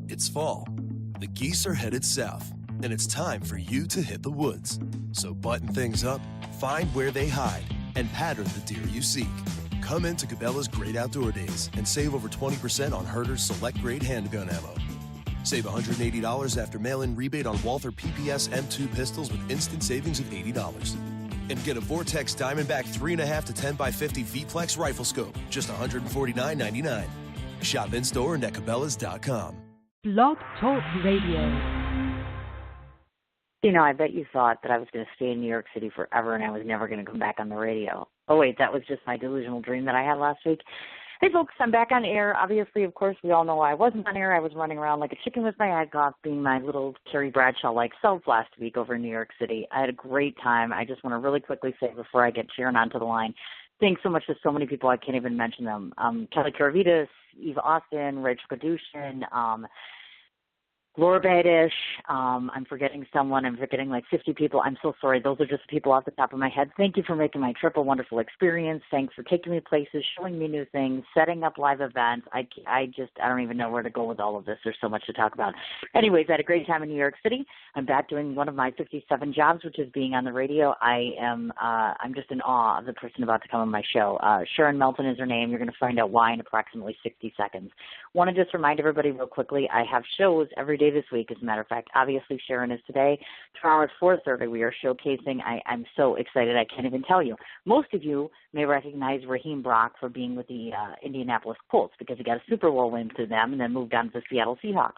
It's fall. The geese are headed south, and it's time for you to hit the woods. So button things up, find where they hide, and pattern the deer you seek. Come into Cabela's Great Outdoor Days and save over 20% on Herter's Select Grade handgun ammo. Save $180 after mail-in rebate on Walther PPS M2 pistols with instant savings of $80. And get a Vortex Diamondback 3.5 to 10x50 V-Plex rifle scope, just $149.99. Shop in-store and at Cabela's.com. Blog Talk Radio. You know, I bet you thought that I was going to stay in New York City forever and I was never going to come back on the radio. Oh, wait, that was just my delusional dream that I had last week. Hey, folks, I'm back on air. Obviously, of course, we all know I wasn't on air. I was running around like a chicken with my head off, being my little Carrie Bradshaw-like self last week over in New York City. I had a great time. I just want to really quickly say before I get Sharron onto the line, thanks so much to so many people. I can't even mention them. Kelly Karavitas, Eva Austin, Rachel Kadushin, Laura Badish, I'm forgetting someone. I'm forgetting like 50 people. I'm so sorry. Those are just people off the top of my head. Thank you for making my trip a wonderful experience. Thanks for taking me places, showing me new things, setting up live events. I don't even know where to go with all of this. There's so much to talk about. Anyways, I had a great time in New York City. I'm back doing one of my 57 jobs, which is being on the radio. I'm just in awe of the person about to come on my show. Sharron Melton is her name. You're going to find out why in approximately 60 seconds. Want to just remind everybody real quickly, I have shows every day this week, as a matter of fact. Obviously, Sharron is today. Tomorrow at 4:30, we are showcasing. I'm so excited, I can't even tell you. Most of you may recognize Raheem Brock for being with the Indianapolis Colts because he got a Super Bowl win through them and then moved on to the Seattle Seahawks.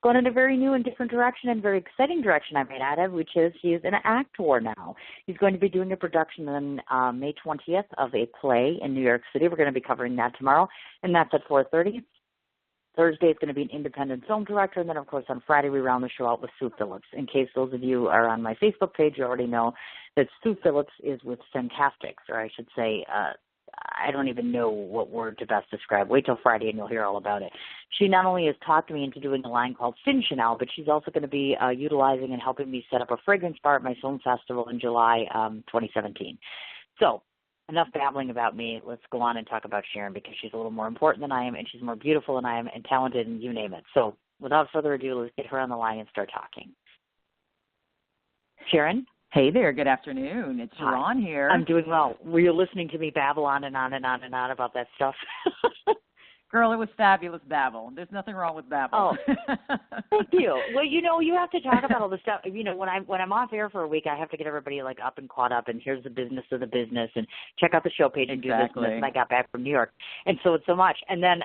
Going in a very new and different direction and very exciting direction, I might add, which is he is an actor now. He's going to be doing a production on May 20th of a play in New York City. We're going to be covering that tomorrow, and that's at 4:30. Thursday, it's going to be an independent film director. And then, of course, on Friday, we round the show out with Sue Phillips. In case those of you are on my Facebook page, you already know that Sue Phillips is with Fantastics, or I should say, I don't even know what word to best describe. Wait till Friday and you'll hear all about it. She not only has talked me into doing a line called Fin Chanel, but she's also going to be utilizing and helping me set up a fragrance bar at my film festival in July 2017. So, enough babbling about me. Let's go on and talk about Sharron because she's a little more important than I am, and she's more beautiful than I am, and talented, and you name it. So without further ado, let's get her on the line and start talking. Sharron? Hey there. Good afternoon. It's Sharron here. I'm doing well. Were you listening to me babble on and on and on and on about that stuff? Girl, it was fabulous babble. There's nothing wrong with babble. Oh, thank you. Well, you know, you have to talk about all the stuff. You know, when I'm off air for a week, I have to get everybody like up and caught up. And here's the business of the business, and check out the show page and do this and this. And I got back from New York, and so it's so much. And then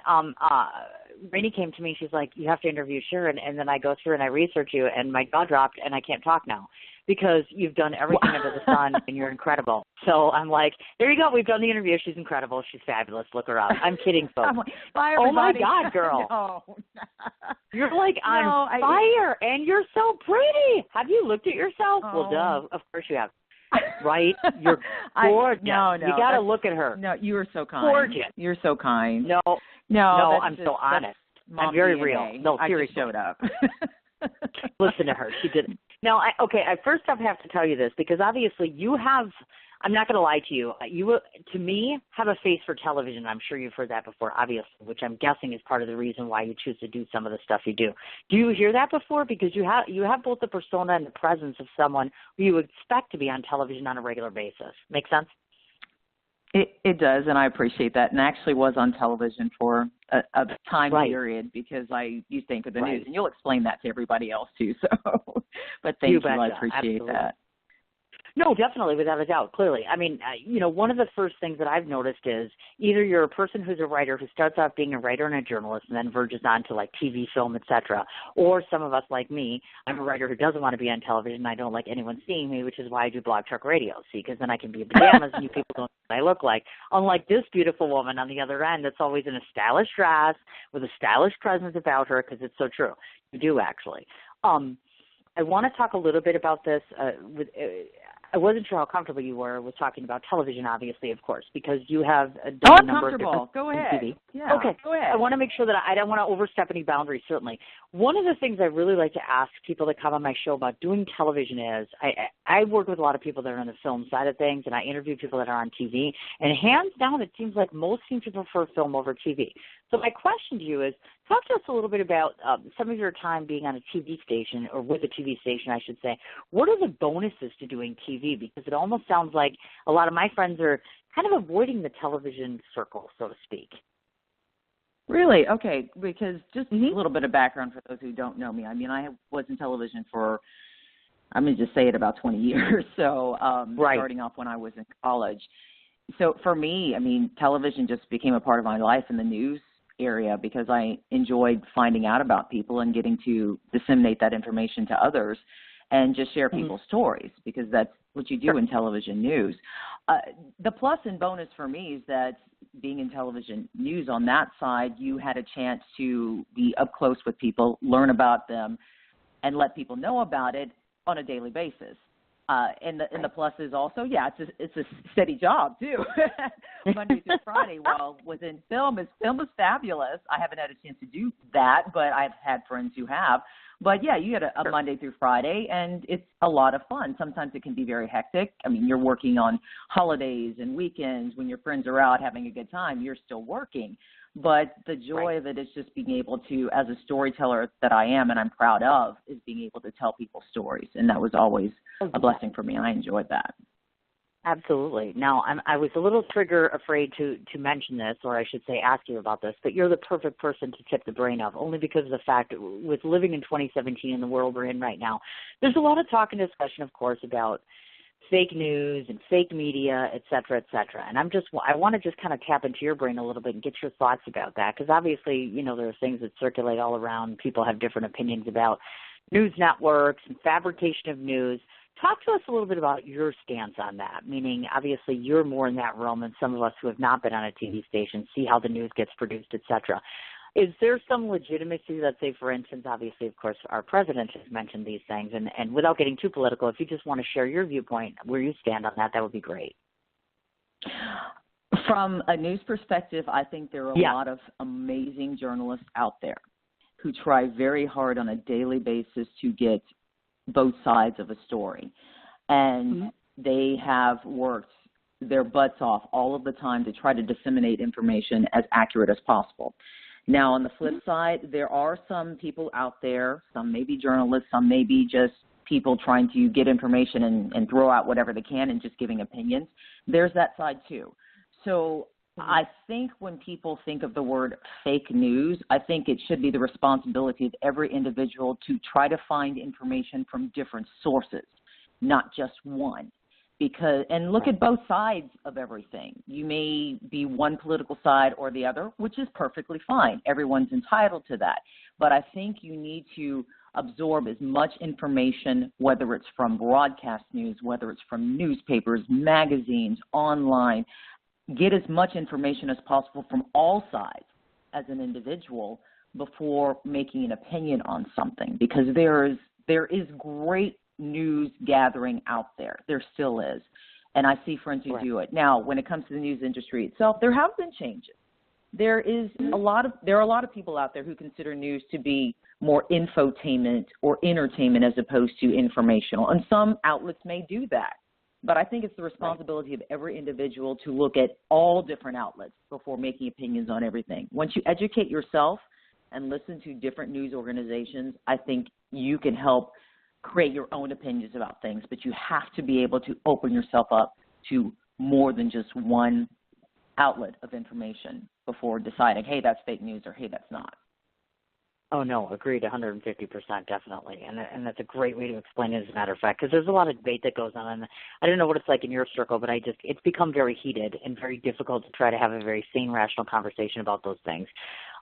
Rainey came to me. She's like, "You have to interview Sharron." And then I go through and I research you, and my jaw dropped, and I can't talk now because you've done everything under the sun, and you're incredible. So I'm like, there you go. We've done the interview. She's incredible. She's fabulous. Look her up. I'm kidding, folks. Bye, oh, my God, girl. No. You're like on fire, and you're so pretty. Have you looked at yourself? Well, duh. Of course you have. Right? You're gorgeous. No. You got to look at her. No, you are so kind. Gorgeous. You're so kind. No, I'm so honest. I'm very DNA. real. No, seriously. I just showed up. Listen to her. She did. Now, I first off have to tell you this because obviously you have, I'm not going to lie to you, you, to me, have a face for television. I'm sure you've heard that before, obviously, which I'm guessing is part of the reason why you choose to do some of the stuff you do. Do you hear that before? Because you have both the persona and the presence of someone who you expect to be on television on a regular basis. Make sense? It does, and I appreciate that. And I actually was on television for a time period because I used to anchor the news, and you'll explain that to everybody else too. So, but thank you. I appreciate that. No, definitely, without a doubt, clearly. I mean, you know, one of the first things that I've noticed is either you're a person who's a writer who starts out being a writer and a journalist and then verges on to like TV, film, etc., or some of us like me, I'm a writer who doesn't want to be on television. I don't like anyone seeing me, which is why I do Blog Talk Radio, see, because then I can be in pajamas and you people don't know what I look like. Unlike this beautiful woman on the other end that's always in a stylish dress with a stylish presence about her, because it's so true. You do, actually. I want to talk a little bit about this I wasn't sure how comfortable you were with talking about television, obviously, of course, because you have done a number of different Go ahead. TV. Yeah, okay. Go ahead. I want to make sure that I don't want to overstep any boundaries, certainly. One of the things I really like to ask people that come on my show about doing television is I work with a lot of people that are on the film side of things, and I interview people that are on TV, and hands down, it seems like most seem to prefer film over TV. So my question to you is, talk to us a little bit about some of your time being on a TV station, or with a TV station, I should say. What are the bonuses to doing TV? Because it almost sounds like a lot of my friends are kind of avoiding the television circle, so to speak. Really? Okay, because just a little bit of background for those who don't know me. I mean, I was in television for, I'm going to just say it, about 20 years, so starting off when I was in college. So for me, I mean, television just became a part of my life in the news area because I enjoyed finding out about people and getting to disseminate that information to others and just share people's stories, because that's what you do in television news. The plus and bonus for me is that being in television news on that side, you had a chance to be up close with people, learn about them, and let people know about it on a daily basis. And the plus is also, it's a steady job too, Monday through Friday. While within film is fabulous. I haven't had a chance to do that, but I've had friends who have. But yeah, you had a Monday through Friday, and it's a lot of fun. Sometimes it can be very hectic. I mean, you're working on holidays and weekends when your friends are out having a good time. You're still working. But the joy of it is just being able to, as a storyteller that I am and I'm proud of, is being able to tell people stories. And that was always a blessing for me, and I enjoyed that. Absolutely. Now, I was a little afraid to mention this, or I should say ask you about this, but you're the perfect person to tip the brain of, only because of the fact that with living in 2017 in the world we're in right now, there's a lot of talk and discussion, of course, about fake news and fake media, et cetera, et cetera. And I want to just kind of tap into your brain a little bit and get your thoughts about that, because obviously, you know, there are things that circulate all around. People have different opinions about news networks and fabrication of news. Talk to us a little bit about your stance on that, meaning obviously you're more in that realm than some of us who have not been on a TV station, see how the news gets produced, et cetera. Is there some legitimacy that, say, for instance, obviously, of course, our president has mentioned these things, and without getting too political, if you just want to share your viewpoint, where you stand on that, that would be great. From a news perspective, I think there are a lot of amazing journalists out there who try very hard on a daily basis to get both sides of a story. And they have worked their butts off all of the time to try to disseminate information as accurate as possible. Now, on the flip side, there are some people out there, some may be journalists, some may be just people trying to get information and throw out whatever they can and just giving opinions. There's that side too. So I think when people think of the word fake news, I think it should be the responsibility of every individual to try to find information from different sources, not just one. And look at both sides of everything. You may be one political side or the other, which is perfectly fine. Everyone's entitled to that. But I think you need to absorb as much information, whether it's from broadcast news, whether it's from newspapers, magazines, online. Get as much information as possible from all sides as an individual before making an opinion on something, because there is great news gathering out there. There still is. And I see friends who do it. Now, when it comes to the news industry itself, there have been changes. There are a lot of people out there who consider news to be more infotainment or entertainment as opposed to informational. And some outlets may do that. But I think it's the responsibility of every individual to look at all different outlets before making opinions on everything. Once you educate yourself and listen to different news organizations, I think you can help create your own opinions about things, but you have to be able to open yourself up to more than just one outlet of information before deciding, hey, that's fake news, or hey, that's not. Oh, no, agreed 150%, definitely. And that's a great way to explain it, as a matter of fact, because there's a lot of debate that goes on. And I don't know what it's like in your circle, but it's become very heated and very difficult to try to have a very sane, rational conversation about those things.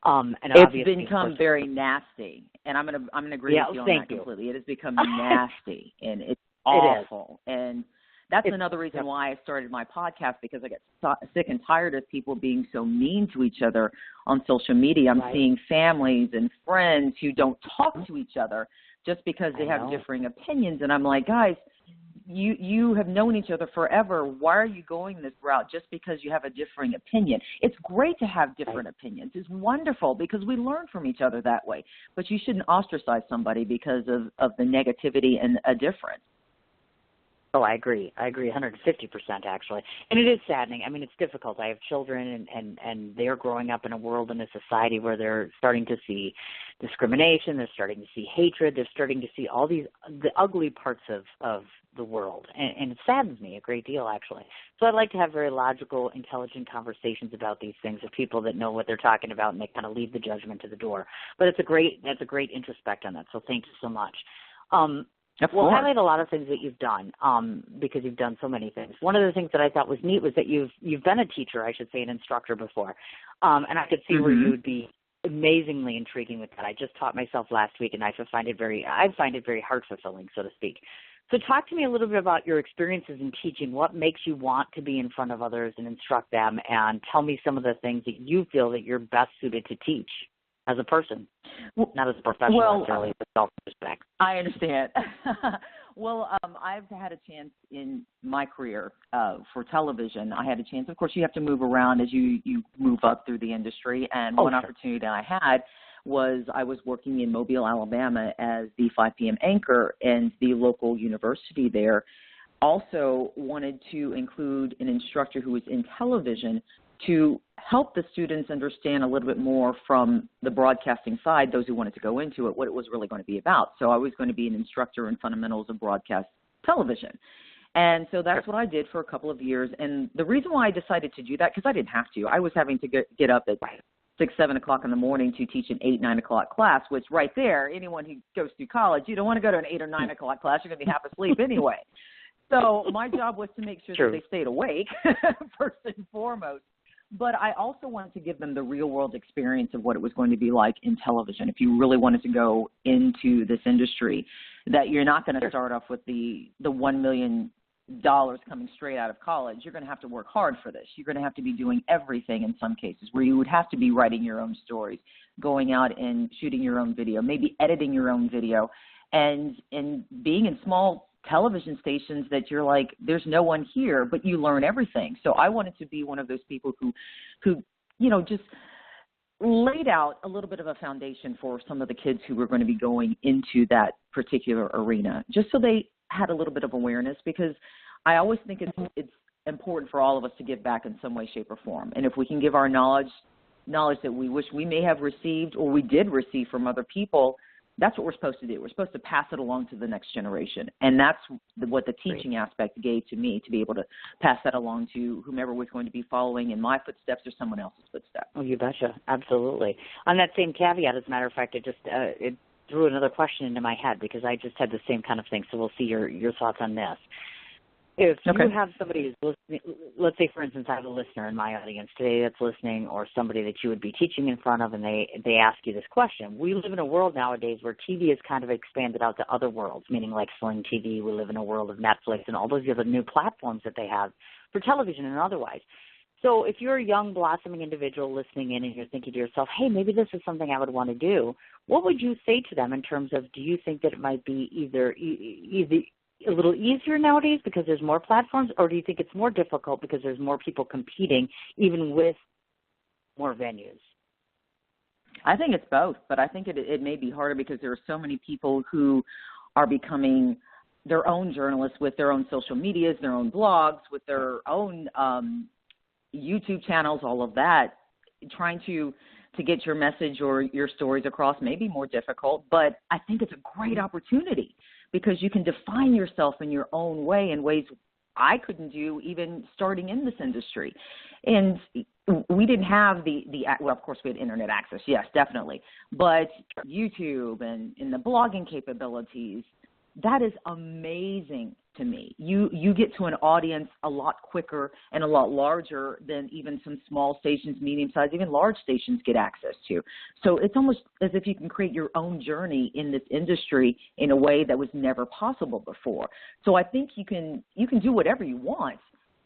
And it's become very nasty, and I'm gonna agree with you on that completely. It has become nasty, and it's awful. And that's another reason why I started my podcast, because I get sick and tired of people being so mean to each other on social media. I'm seeing families and friends who don't talk to each other just because they have differing opinions, and I'm like, guys, you have known each other forever. Why are you going this route just because you have a differing opinion? It's great to have different opinions. It's wonderful because we learn from each other that way. But you shouldn't ostracize somebody because of the negativity and a difference. Oh, I agree. 150% actually. And it is saddening. I mean, it's difficult. I have children and they're growing up in a world, in a society where they're starting to see discrimination, they're starting to see hatred, they're starting to see all the ugly parts of the world. And it saddens me a great deal, actually. So I'd like to have very logical, intelligent conversations about these things with people that know what they're talking about, and they kind of leave the judgment to the door. But that's a great introspect on that. So thank you so much. We'll highlight a lot of things that you've done because you've done so many things. One of the things that I thought was neat was that you've been a teacher, I should say, an instructor before, and I could see where you would be amazingly intriguing with that. I just taught myself last week, and I find it very heart fulfilling, so to speak. So talk to me a little bit about your experiences in teaching. What makes you want to be in front of others and instruct them, and tell me some of the things that you feel that you're best suited to teach as a person, not as a professional necessarily, but self-respect. I understand. I've had a chance in my career for television. I had a chance. Of course, you have to move around as you move up through the industry. And one opportunity that I had was I was working in Mobile, Alabama as the 5 p.m. anchor, and the local university there also wanted to include an instructor who was in television to help the students understand a little bit more from the broadcasting side, those who wanted to go into it, what it was really going to be about. So I was going to be an instructor in fundamentals of broadcast television. And so that's what I did for a couple of years. And the reason why I decided to do that, because I didn't have to. I was having to get up at 6, 7 o'clock in the morning to teach an 8, 9 o'clock class, which right there, anyone who goes through college, you don't want to go to an 8 or 9 o'clock class. You're going to be half asleep anyway. So my job was to make sure that they stayed awake, first and foremost. But I also wanted to give them the real-world experience of what it was going to be like in television. If you really wanted to go into this industry, that you're not going to start off with the $1 million coming straight out of college. You're going to have to work hard for this. You're going to have to be doing everything in some cases, where you would have to be writing your own stories, going out and shooting your own video, maybe editing your own video, and being in small television stations that you're like, there's no one here, but you learn everything. So I wanted to be one of those people who just laid out a little bit of a foundation for some of the kids who were going to be going into that particular arena, just so they had a little bit of awareness, because I always think it's important for all of us to give back in some way, shape, or form. And if we can give our knowledge that we wish we may have received or we did receive from other people, that's what we're supposed to do. We're supposed to pass it along to the next generation. And that's what the teaching aspect gave to me, to be able to pass that along to whomever was going to be following in my footsteps or someone else's footsteps. Oh, you betcha. Absolutely. On that same caveat, as a matter of fact, it threw another question into my head, because I just had the same kind of thing. So we'll see your thoughts on this. If you have somebody who's listening, let's say, for instance, I have a listener in my audience today that's listening, or somebody that you would be teaching in front of, and they ask you this question. We live in a world nowadays where TV has kind of expanded out to other worlds, meaning like Sling TV. We live in a world of Netflix and all those other new platforms that they have for television and otherwise. So if you're a young, blossoming individual listening in and you're thinking to yourself, hey, maybe this is something I would want to do, what would you say to them in terms of, do you think that it might be either a little easier nowadays because there's more platforms, or do you think it's more difficult because there's more people competing, even with more venues? I think it's both, but I think it may be harder because there are so many people who are becoming their own journalists with their own social medias, their own blogs, with their own YouTube channels, all of that. Trying to get your message or your stories across may be more difficult, but I think it's a great opportunity, because you can define yourself in your own way, in ways I couldn't do even starting in this industry. And we didn't have well, of course we had internet access, yes, definitely, but YouTube and the blogging capabilities, that is amazing to me. You get to an audience a lot quicker and a lot larger than even some small stations, medium-sized, even large stations get access to. So it's almost as if you can create your own journey in this industry in a way that was never possible before. So I think you can do whatever you want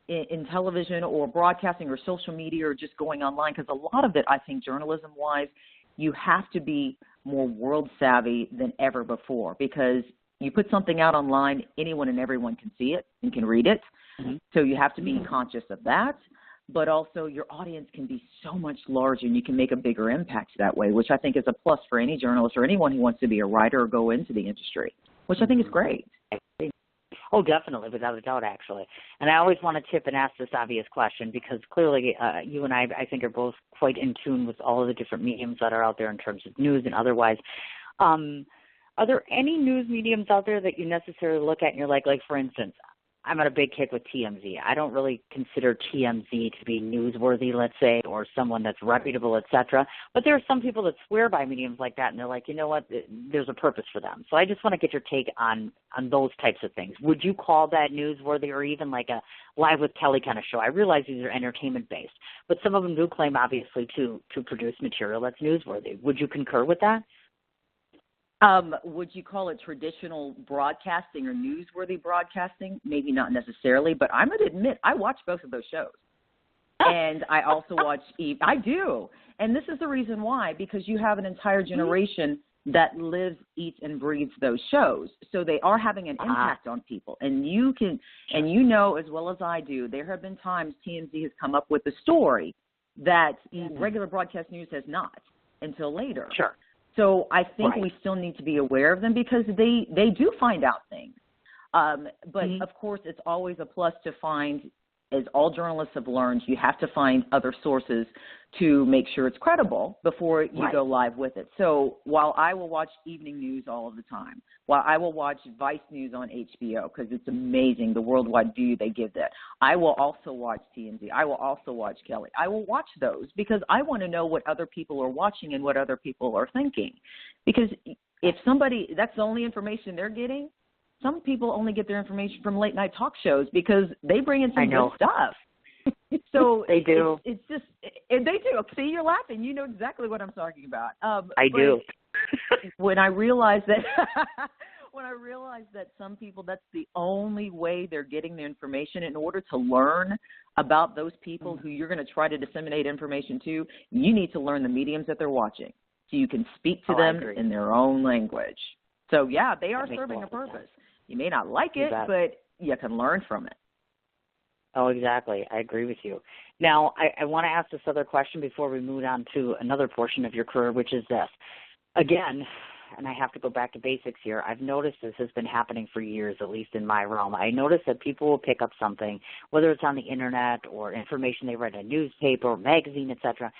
in television or broadcasting or social media or just going online, because a lot of it, I think, journalism-wise, you have to be more world savvy than ever before, because you put something out online, anyone and everyone can see it and can read it. Mm-hmm. So you have to be conscious of that, but also your audience can be so much larger and you can make a bigger impact that way, which I think is a plus for any journalist or anyone who wants to be a writer or go into the industry, which I think is great. Oh, definitely, without a doubt, actually. And I always want to tip and ask this obvious question because clearly you and I think, are both quite in tune with all of the different mediums that are out there in terms of news and otherwise. Are there any news mediums out there that you necessarily look at and you're like for instance, I'm on a big kick with TMZ. I don't really consider TMZ to be newsworthy, let's say, or someone that's reputable, et cetera. But there are some people that swear by mediums like that, and they're like, you know what, there's a purpose for them. So I just want to get your take on those types of things. Would you call that newsworthy or even like a Live with Kelly kind of show? I realize these are entertainment-based, but some of them do claim, obviously, to produce material that's newsworthy. Would you concur with that? Would you call it traditional broadcasting or newsworthy broadcasting? Maybe not necessarily, but I'm going to admit I watch both of those shows. And I also watch I do. And this is the reason why, because you have an entire generation that lives, eats, and breathes those shows. So they are having an impact on people. And you can, and you know as well as I do, there have been times TMZ has come up with a story that regular broadcast news has not until later. Sure. So I think we still need to be aware of them because they do find out things. But, of course, it's always a plus to find, as all journalists have learned, you have to find other sources to make sure it's credible before you go live with it. So while I will watch evening news all of the time, while I will watch Vice News on HBO because it's amazing, the worldwide view they give that, I will also watch TMZ. I will also watch Kelly. I will watch those because I want to know what other people are watching and what other people are thinking. Because if somebody, that's the only information they're getting, some people only get their information from late night talk shows because they bring in some good stuff. So they do. It's just, they do. See, you're laughing. You know exactly what I'm talking about. I do. When I realized that, some people, that's the only way they're getting their information. In order to learn about those people who you're going to try to disseminate information to, you need to learn the mediums that they're watching so you can speak to them in their own language. So, yeah, they are serving a purpose. You may not like it, but you can learn from it. Oh, exactly. I agree with you. Now, I want to ask this other question before we move on to another portion of your career, which is this. Again, and I have to go back to basics here, I've noticed this has been happening for years, at least in my realm. I notice that people will pick up something, whether it's on the Internet or information they read in a newspaper or magazine, et cetera,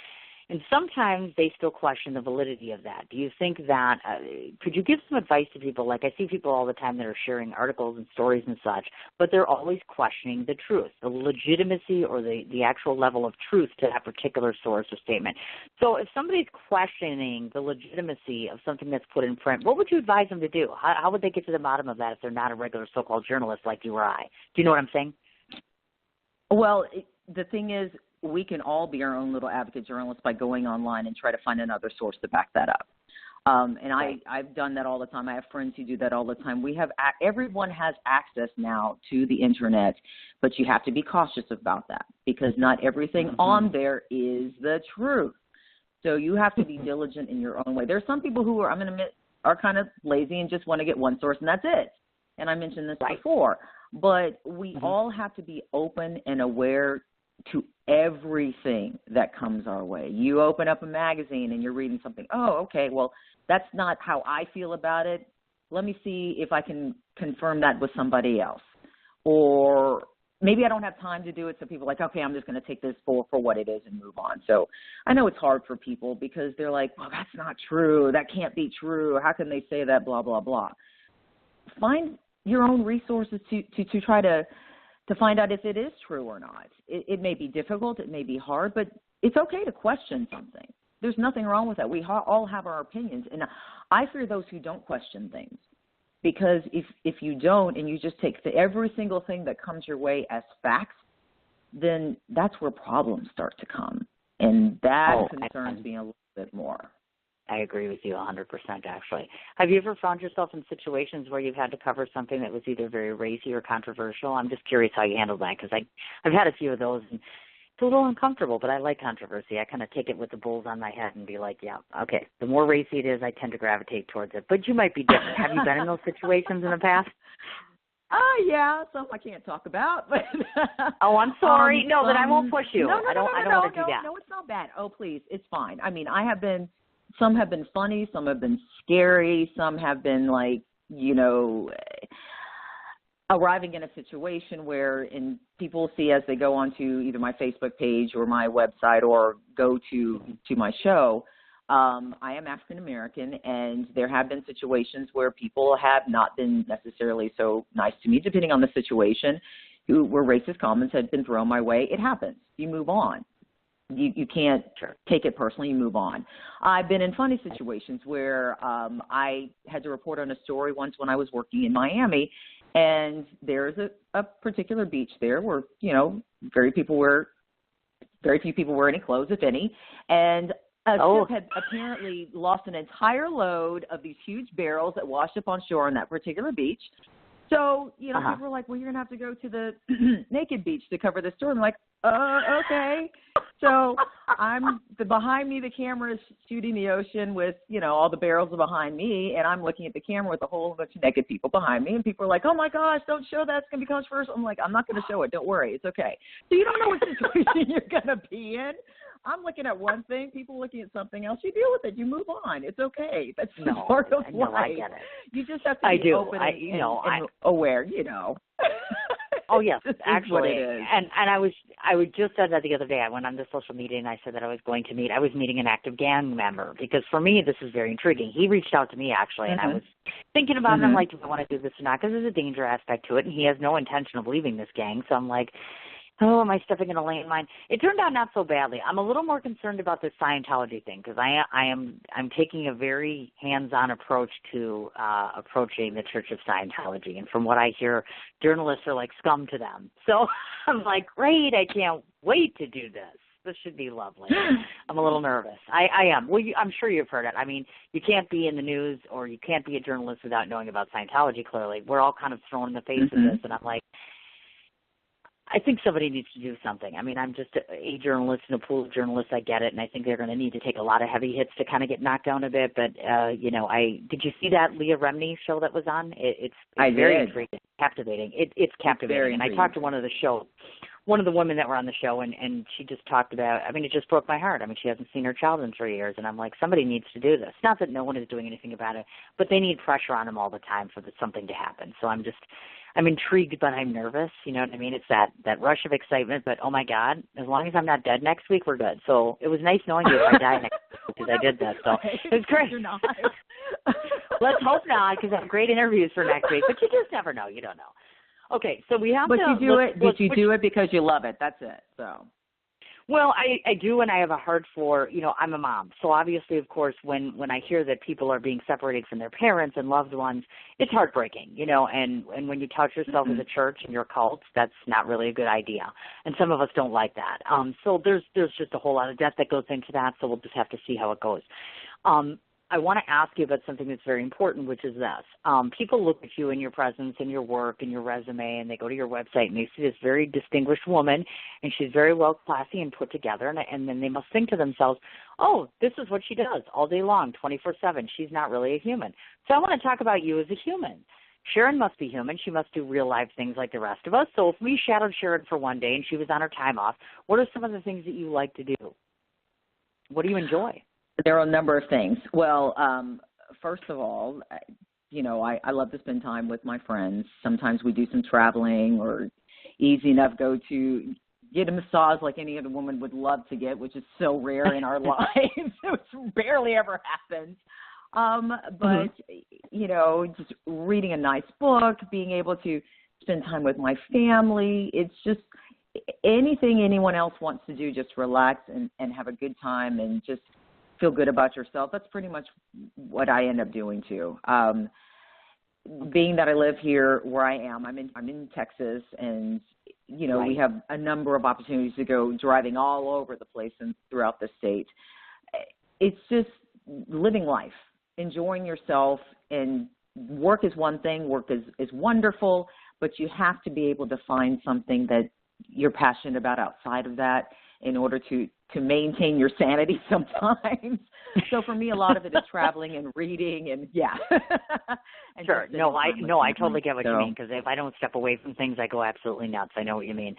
and sometimes they still question the validity of that. Do you think that, could you give some advice to people? Like I see people all the time that are sharing articles and stories and such, but they're always questioning the truth, the legitimacy or the actual level of truth to that particular source or statement. So if somebody's questioning the legitimacy of something that's put in print, what would you advise them to do? How would they get to the bottom of that if they're not a regular so-called journalist like you or I? Do you know what I'm saying? Well, the thing is, we can all be our own little advocate journalists by going online and try to find another source to back that up. I've done that all the time. I have friends who do that all the time. Everyone has access now to the Internet, but you have to be cautious about that because not everything on there is the truth. So you have to be diligent in your own way. There's some people who are, I'm going to admit, are kind of lazy and just want to get one source and that's it. And I mentioned this before, but we all have to be open and aware to everything that comes our way. You open up a magazine and you're reading something. Oh, okay, well, that's not how I feel about it. Let me see if I can confirm that with somebody else. Or maybe I don't have time to do it, so people are like, okay, I'm just going to take this for what it is and move on. So I know it's hard for people because they're like, well, that's not true. That can't be true. How can they say that, blah, blah, blah. Find your own resources to try to find out if it is true or not. It may be difficult, it may be hard, but it's okay to question something. There's nothing wrong with that. We all have our opinions, and I fear those who don't question things because if you don't and you just take every single thing that comes your way as facts, then that's where problems start to come, and that concerns me a little bit more. I agree with you 100%, actually. Have you ever found yourself in situations where you've had to cover something that was either very racy or controversial? I'm just curious how you handled that because I've had a few of those, and it's a little uncomfortable, but I like controversy. I kind of take it with the bulls on my head and be like, yeah, okay, the more racy it is, I tend to gravitate towards it. But you might be different. Have you been in those situations in the past? Yeah, some I can't talk about. But oh, I'm sorry. No, then I won't push you. I don't want to do that. No, it's not bad. Oh, please, it's fine. I mean, some have been funny, some have been scary, some have been like, arriving in a situation where people see as they go onto either my Facebook page or my website or go to my show, I am African American, and there have been situations where people have not been necessarily so nice to me, depending on the situation, where racist comments had been thrown my way. It happens. You move on. You can't take it personally. You move on. I've been in funny situations where I had to report on a story once when I was working in Miami, and there's a particular beach there where, very few people wear any clothes, if any, and a ship had apparently lost an entire load of these huge barrels that washed up on shore on that particular beach. So, people were like, well, you're going to have to go to the naked beach to cover this story. I'm like, okay. So behind me, the camera is shooting the ocean with, all the barrels are behind me, and I'm looking at the camera with a whole bunch of naked people behind me, and people are like, oh my gosh, don't show that, it's going to be controversial. I'm like, I'm not going to show it, don't worry, it's okay. So you don't know what situation you're going to be in. I'm looking at one thing, people looking at something else. You deal with it. You move on. It's okay. That's part of life. I get it. You just have to be open and aware, Oh yes, actually, and I was just said that the other day. I went on to social media and I said that I was meeting an active gang member, because for me this is very intriguing. He reached out to me actually, and I was thinking about it. I'm like, do I want to do this or not? Because there's a danger aspect to it, and he has no intention of leaving this gang. So I'm like, oh, am I stepping in a landmine? It turned out not so badly. I'm a little more concerned about this Scientology thing, because I'm taking a very hands-on approach to approaching the Church of Scientology. And from what I hear, journalists are like scum to them. So I'm like, great, I can't wait to do this. This should be lovely. I'm a little nervous. I am. Well, I'm sure you've heard it. I mean, you can't be in the news or you can't be a journalist without knowing about Scientology, clearly. We're all kind of thrown in the face of this, and I'm like, I think somebody needs to do something. I mean, I'm just a journalist and a pool of journalists. I get it, and I think they're going to need to take a lot of heavy hits to kind of get knocked down a bit. But, did you see that Leah Remini show that was on? It's very intriguing, captivating. It's captivating. And I talked to one of the women that were on the show, and she just talked about, I mean, it just broke my heart. I mean, she hasn't seen her child in 3 years, and I'm like, somebody needs to do this. Not that no one is doing anything about it, but they need pressure on them all the time for something to happen. So I'm intrigued, but I'm nervous. You know what I mean? It's that rush of excitement, but oh my God, as long as I'm not dead next week, we're good. So it was nice knowing you if I die next week, because I did that. So it was great. You're not. Let's hope not, because I have great interviews for next week, but you just never know. You don't know. Okay, so we have to. But you do it because you love it. That's it. So. Well, I do, and I have a heart for, I'm a mom. So obviously, of course, when I hear that people are being separated from their parents and loved ones, it's heartbreaking, and when you touch yourself as a church and your cult, that's not really a good idea. And some of us don't like that. So there's just a whole lot of death that goes into that, so we'll just have to see how it goes. I want to ask you about something that's very important, which is this. People look at you and your presence and your work and your resume, and they go to your website and they see this very distinguished woman, and she's very well classy and put together, and then they must think to themselves, oh, this is what she does all day long, 24/7. She's not really a human. So I want to talk about you as a human. Sharron must be human. She must do real life things like the rest of us. So if we shadowed Sharron for one day and she was on her time off, what are some of the things that you like to do? What do you enjoy? There are a number of things. Well, first of all, I love to spend time with my friends. Sometimes we do some traveling, or easy enough go to get a massage like any other woman would love to get, which is so rare in our lives. It barely ever happens. But, just reading a nice book, being able to spend time with my family, it's just anything anyone else wants to do, just relax and have a good time and just feel good about yourself. That's pretty much what I end up doing too. Being that I live here where I am, I'm in Texas, and right. We have a number of opportunities to go driving all over the place and throughout the state. It's just living life, enjoying yourself, and work is one thing. Work is wonderful, but you have to be able to find something that you're passionate about outside of that in order to maintain your sanity sometimes. So for me, a lot of it is traveling and reading and and sure. I totally get what you mean, because if I don't step away from things, I go absolutely nuts. I know what you mean.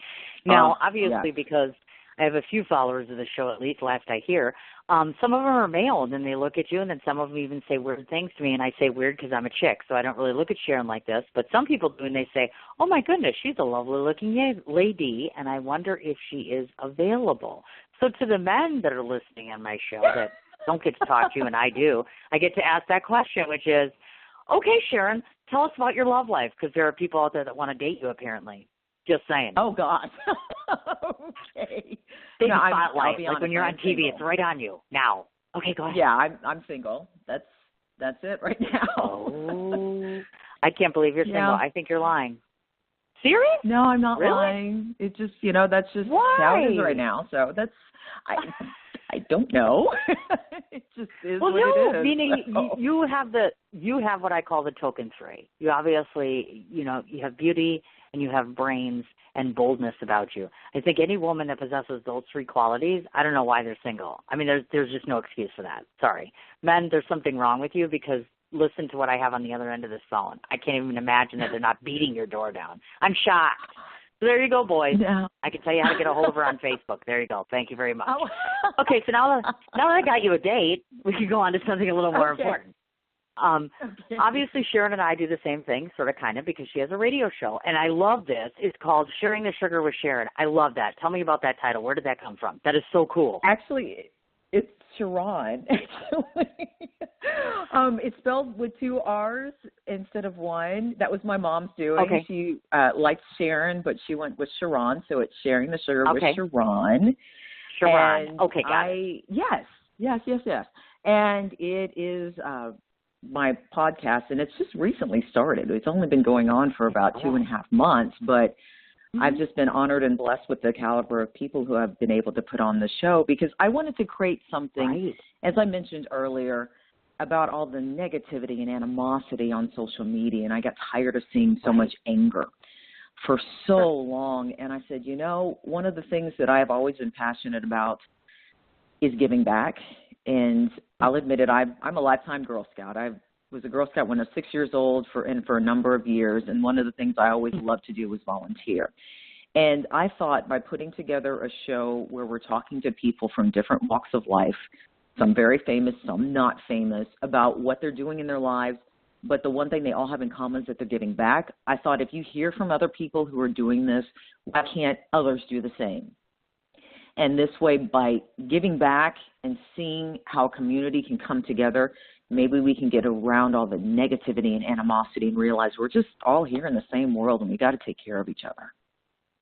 Now, obviously, because I have a few followers of the show, at least last I hear. Some of them are male, and then they look at you, and then some of them even say weird things to me, and I say weird because I'm a chick, so I don't really look at Sharron like this. But some people do, and they say, oh, my goodness, she's a lovely-looking lady, and I wonder if she is available. So to the men that are listening on my show that don't get to talk to you, and I do, I get to ask that question, which is, okay, Sharron, tell us about your love life, because there are people out there that want to date you, apparently. Just saying. Oh, God. Okay. Big no, spotlight. Like when you're on TV, single. it's right on you. Now. Okay, go ahead. Yeah, I'm single. That's it right now. Oh, I can't believe you're single. Yeah. I think you're lying. Serious? No, I'm not Really? lying. It just, that's just Why? how it is right now. So I don't know. It just is what it is. Meaning you have what I call the token three. You obviously, you have beauty and you have brains and boldness about you. I think any woman that possesses those three qualities, I don't know why they're single. I mean, there's just no excuse for that. Sorry. Men, there's something wrong with you because listen to what I have on the other end of this phone. I can't even imagine that they're not beating your door down. I'm shocked. So there you go, boys. No. I can tell you how to get a hold of her on Facebook. There you go. Thank you very much. Oh. Okay, so now that I got you a date, we can go on to something a little more important. Okay. Obviously, Sharron and I do the same thing, sort of, kind of, because she has a radio show. And I love this. It's called Sharing the Sugar with Sharron. I love that. Tell me about that title. Where did that come from? That is so cool. Actually, it's Sharron. It's spelled with 2 R's instead of 1. That was my mom's doing. Okay. She liked Sharon, but she went with Sharron, so it's Sharing the Sugar with Sharron. Sharron. And Okay, got it. Yes. And it is my podcast, and it's just recently started. It's only been going on for about 2.5 months, but I've just been honored and blessed with the caliber of people who have been able to put on the show because I wanted to create something, as I mentioned earlier, about all the negativity and animosity on social media, and I got tired of seeing so much anger for so long. And I said, one of the things that I have always been passionate about is giving back. And I'll admit it, I'm a lifetime Girl Scout. I was a Girl Scout when I was 6 years old for a number of years. And one of the things I always loved to do was volunteer. And I thought by putting together a show where we're talking to people from different walks of life, some very famous, some not famous, about what they're doing in their lives, but the one thing they all have in common is that they're giving back. I thought if you hear from other people who are doing this, why can't others do the same? And this way, by giving back and seeing how a community can come together, maybe we can get around all the negativity and animosity and realize we're just all here in the same world and we got to take care of each other.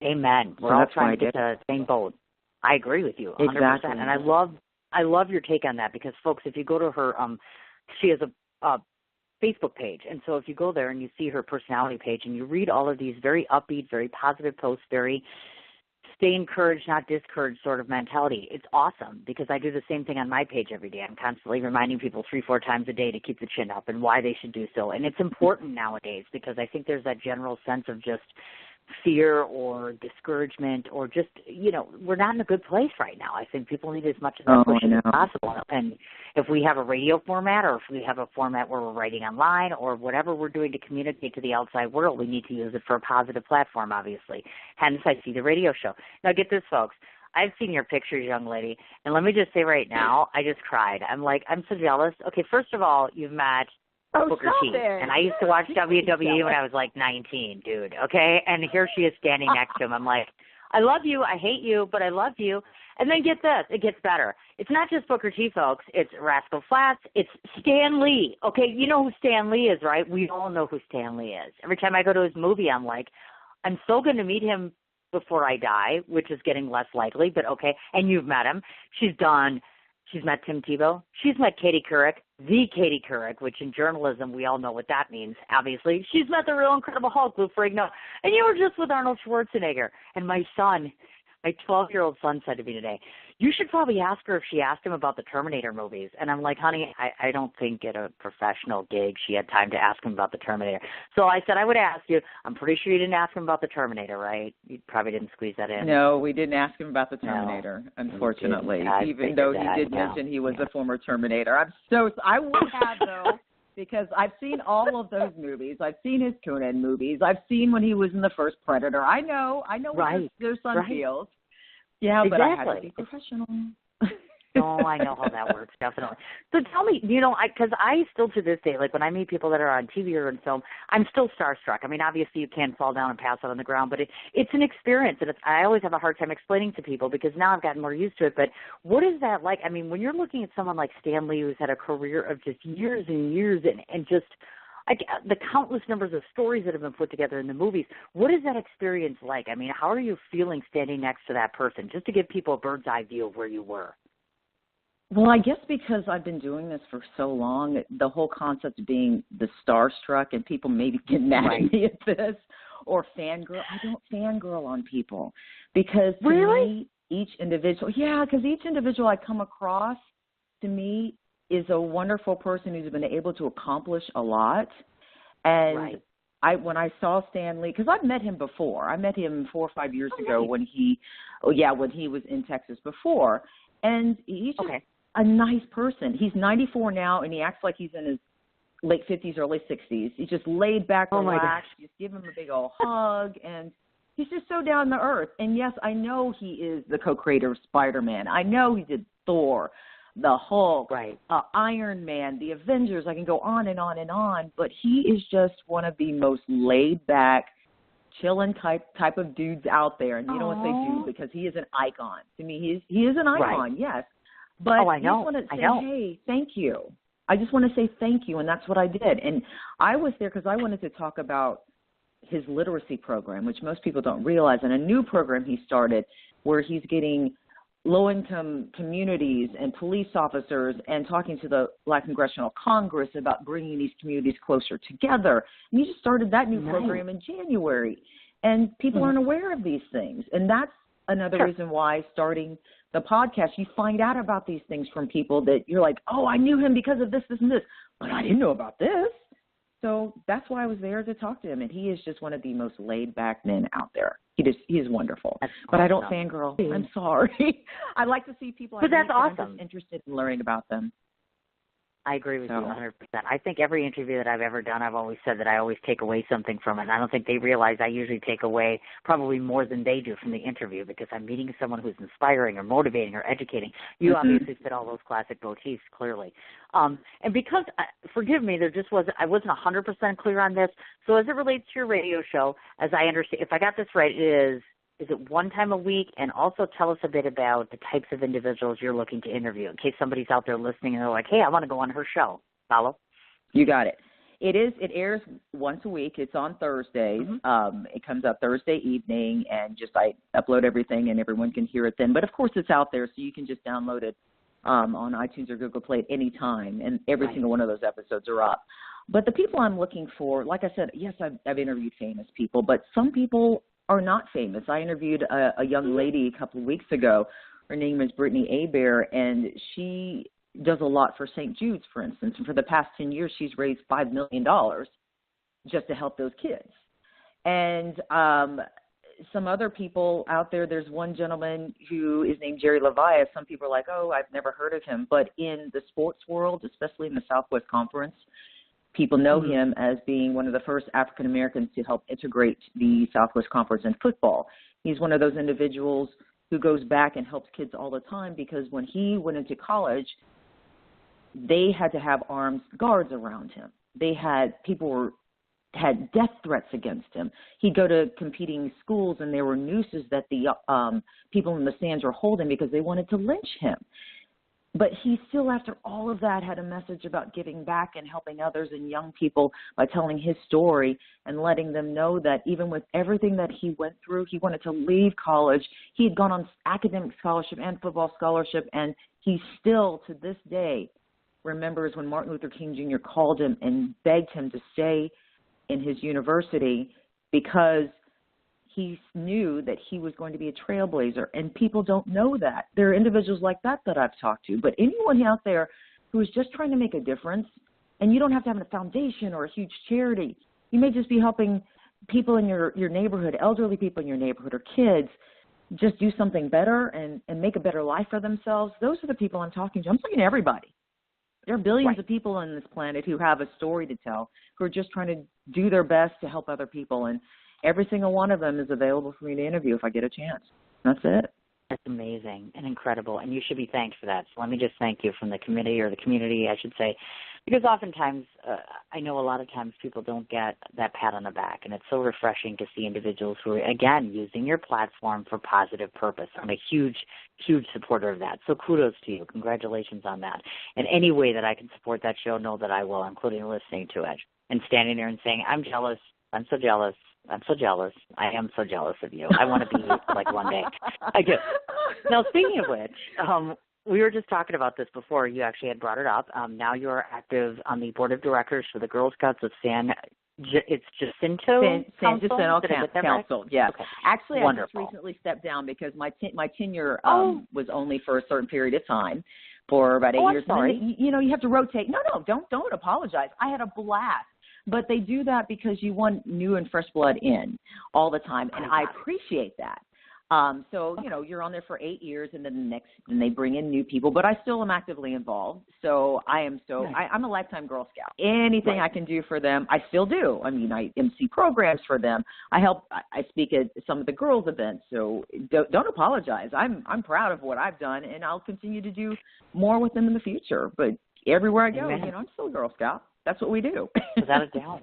Amen. We're all trying to get to the same boat. I agree with you 100%. Exactly. And I love your take on that because, folks, if you go to her, she has a Facebook page. And so if you go there and you see her personality page and you read all of these very upbeat, very positive posts, very stay encouraged, not discouraged sort of mentality, it's awesome because I do the same thing on my page every day. I'm constantly reminding people 3-4 times a day to keep the chin up and why they should do so. And it's important nowadays because I think there's that general sense of just fear or discouragement or just, we're not in a good place right now. I think people need as much of that pushing as possible. And if we have a radio format or if we have a format where we're writing online or whatever we're doing to communicate to the outside world, we need to use it for a positive platform, obviously. Hence, I see the radio show. Now, get this, folks. I've seen your pictures, young lady, and let me just say right now, I just cried. I'm so jealous. Okay, first of all, you've met Booker T. And I used to watch WWE when I was like 19, dude, okay? And here she is standing next to him. I'm like, I love you, I hate you, but I love you. And then get this, it gets better. It's not just Booker T, folks. It's Rascal Flatts. It's Stan Lee. Okay, you know who Stan Lee is, right? We all know who Stan Lee is. Every time I go to his movie, I'm like, I'm so going to meet him before I die, which is getting less likely, but okay. And you've met him. She's met Tim Tebow. She's met Katie Couric, the Katie Couric, which in journalism we all know what that means, obviously. She's met the real Incredible Hulk, Lou Ferrigno. And you were just with Arnold Schwarzenegger. And my 12-year-old son said to me today, you should probably ask her if she asked him about the Terminator movies. And I'm like, honey, I don't think at a professional gig she had time to ask him about the Terminator. So I said I would ask you. I'm pretty sure you didn't ask him about the Terminator, right? You probably didn't squeeze that in. No, we didn't ask him about the Terminator, unfortunately, even though he did mention he was a former Terminator. I would have, though, because I've seen all of those movies. I've seen his Conan movies. I've seen when he was in the first Predator. I know what their son feels. Yeah, exactly. But I had to be professional. Oh, I know how that works, definitely. So tell me, because I still to this day, like when I meet people that are on TV or in film, I'm still starstruck. I mean, obviously you can't fall down and pass out on the ground, but it's an experience, and I always have a hard time explaining to people because now I've gotten more used to it. But what is that like? I mean, when you're looking at someone like Stan Lee, who's had a career of just years and years and just the countless numbers of stories that have been put together in the movies, what is that experience like? I mean, how are you feeling standing next to that person, just to give people a bird's eye view of where you were? Well, I guess because I've been doing this for so long, the whole concept of being the starstruck, and people maybe get mad at me at this, or fangirl. I don't fangirl on people because to me, each individual I come across, to me, is a wonderful person who's been able to accomplish a lot. And when I saw Stan Lee, because I've met him before. I met him 4 or 5 years ago when he was in Texas before. And he's just a nice person. He's 94 now, and he acts like he's in his late 50s, early 60s. He's just laid back, relaxed. You just give him a big old hug, and he's just so down to earth. And, yes, I know he is the co-creator of Spider-Man. I know he did Thor, the Hulk, Iron Man, the Avengers. I can go on and on and on. But he is just one of the most laid-back, chilling type of dudes out there. And you don't want to say dude because he is an icon. To me, he is an icon, yes. But I just want to say, hey, thank you. I just want to say thank you, and that's what I did. And I was there because I wanted to talk about his literacy program, which most people don't realize, and a new program he started where he's getting low-income communities and police officers and talking to the Black Congressional Congress about bringing these communities closer together. And he just started that new program in January, and people aren't aware of these things. And that's another reason why starting the podcast, you find out about these things from people that you're like, oh, I knew him because of this, this, and this, but I didn't know about this. So that's why I was there to talk to him, and he is just one of the most laid-back men out there. He is wonderful. But I don't fangirl. I'm sorry. I like to see people. But that's awesome. I'm just interested in learning about them. I agree with you 100%. I think every interview that I've ever done, I've always said that I always take away something from it. And I don't think they realize I usually take away probably more than they do from the interview because I'm meeting someone who's inspiring or motivating or educating. You obviously fit all those classic motifs clearly. And because, forgive me, I wasn't 100% clear on this. So as it relates to your radio show, as I understand, if I got this right, is it one time a week? And also tell us a bit about the types of individuals you're looking to interview in case somebody's out there listening and they're like, hey, I want to go on her show. Follow? You got it. It airs once a week. It's on Thursdays. It comes out Thursday evening, and I upload everything and everyone can hear it then. But, of course, it's out there, so you can just download it on iTunes or Google Play at any time, and every single one of those episodes are up. But the people I'm looking for, like I said, yes, I've interviewed famous people, but some people are not famous. I interviewed a young lady a couple of weeks ago. Her name is Brittany Hebert, and she does a lot for St. Jude's, for instance. And for the past 10 years, she's raised $5 million just to help those kids. And some other people out there, there's one gentleman who is named Jerry Levias. Some people are like, oh, I've never heard of him. But in the sports world, especially in the Southwest Conference, people know him as being one of the first African Americans to help integrate the Southwest Conference in football. He's one of those individuals who goes back and helps kids all the time because when he went into college, they had to have armed guards around him. People had death threats against him. He'd go to competing schools and there were nooses that the people in the stands were holding because they wanted to lynch him. But he still, after all of that, had a message about giving back and helping others and young people by telling his story and letting them know that even with everything that he went through, he wanted to leave college. He had gone on academic scholarship and football scholarship, and he still, to this day, remembers when Martin Luther King Jr. called him and begged him to stay in his university because he knew that he was going to be a trailblazer, and people don't know that. There are individuals like that I've talked to, but anyone out there who is just trying to make a difference, and you don't have to have a foundation or a huge charity. You may just be helping people in your neighborhood, elderly people in your neighborhood or kids, just do something better and make a better life for themselves. Those are the people I'm talking to. I'm talking to everybody. There are billions of people on this planet who have a story to tell, who are just trying to do their best to help other people, and every single one of them is available for me to interview if I get a chance. That's it. amazing and incredible, and you should be thanked for that. So let me just thank you from the committee, or the community, I should say, because oftentimes I know a lot of times people don't get that pat on the back, and it's so refreshing to see individuals who are, again, using your platform for positive purpose. I'm a huge, huge supporter of that. So kudos to you. Congratulations on that. And any way that I can support that show, know that I will, including listening to it and standing there and saying, I'm jealous. I'm so jealous. I'm so jealous. I am so jealous of you. I want to be like one day. I do. Now, speaking of which, we were just talking about this before. You actually had brought it up. Now you are active on the board of directors for the Girl Scouts of it's Jacinto Council. Yeah. Okay. Actually, wonderful. I just recently stepped down because my tenure was only for a certain period of time, for about 8 years. I'm sorry. You have to rotate. No, don't apologize. I had a blast. But they do that because you want new and fresh blood in all the time, and I appreciate that. So, you're on there for 8 years, and then they bring in new people, but I still am actively involved. So I'm a lifetime Girl Scout. Anything I can do for them, I still do. I mean, I MC programs for them. I speak at some of the girls' events. So don't apologize. I'm proud of what I've done, and I'll continue to do more with them in the future. But everywhere I go, I'm still a Girl Scout. That's what we do. Without a doubt.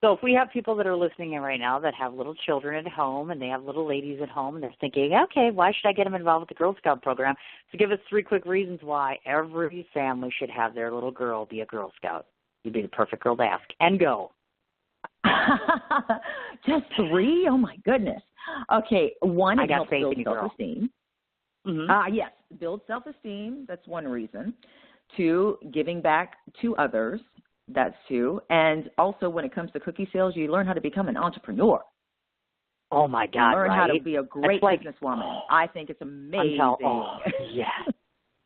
So if we have people that are listening in right now that have little children at home, and they have little ladies at home, and they're thinking, okay, why should I get them involved with the Girl Scout program? So give us 3 quick reasons why every family should have their little girl be a Girl Scout. You'd be the perfect girl to ask. And go. Just 3? Oh, my goodness. Okay, 1, it helps build self-esteem. Mm-hmm. Yes, build self-esteem. That's one reason. 2, giving back to others. That's 2. And also, when it comes to cookie sales, you learn how to become an entrepreneur. Oh, my God, you learn how to be a great businesswoman. I think it's amazing. Yes.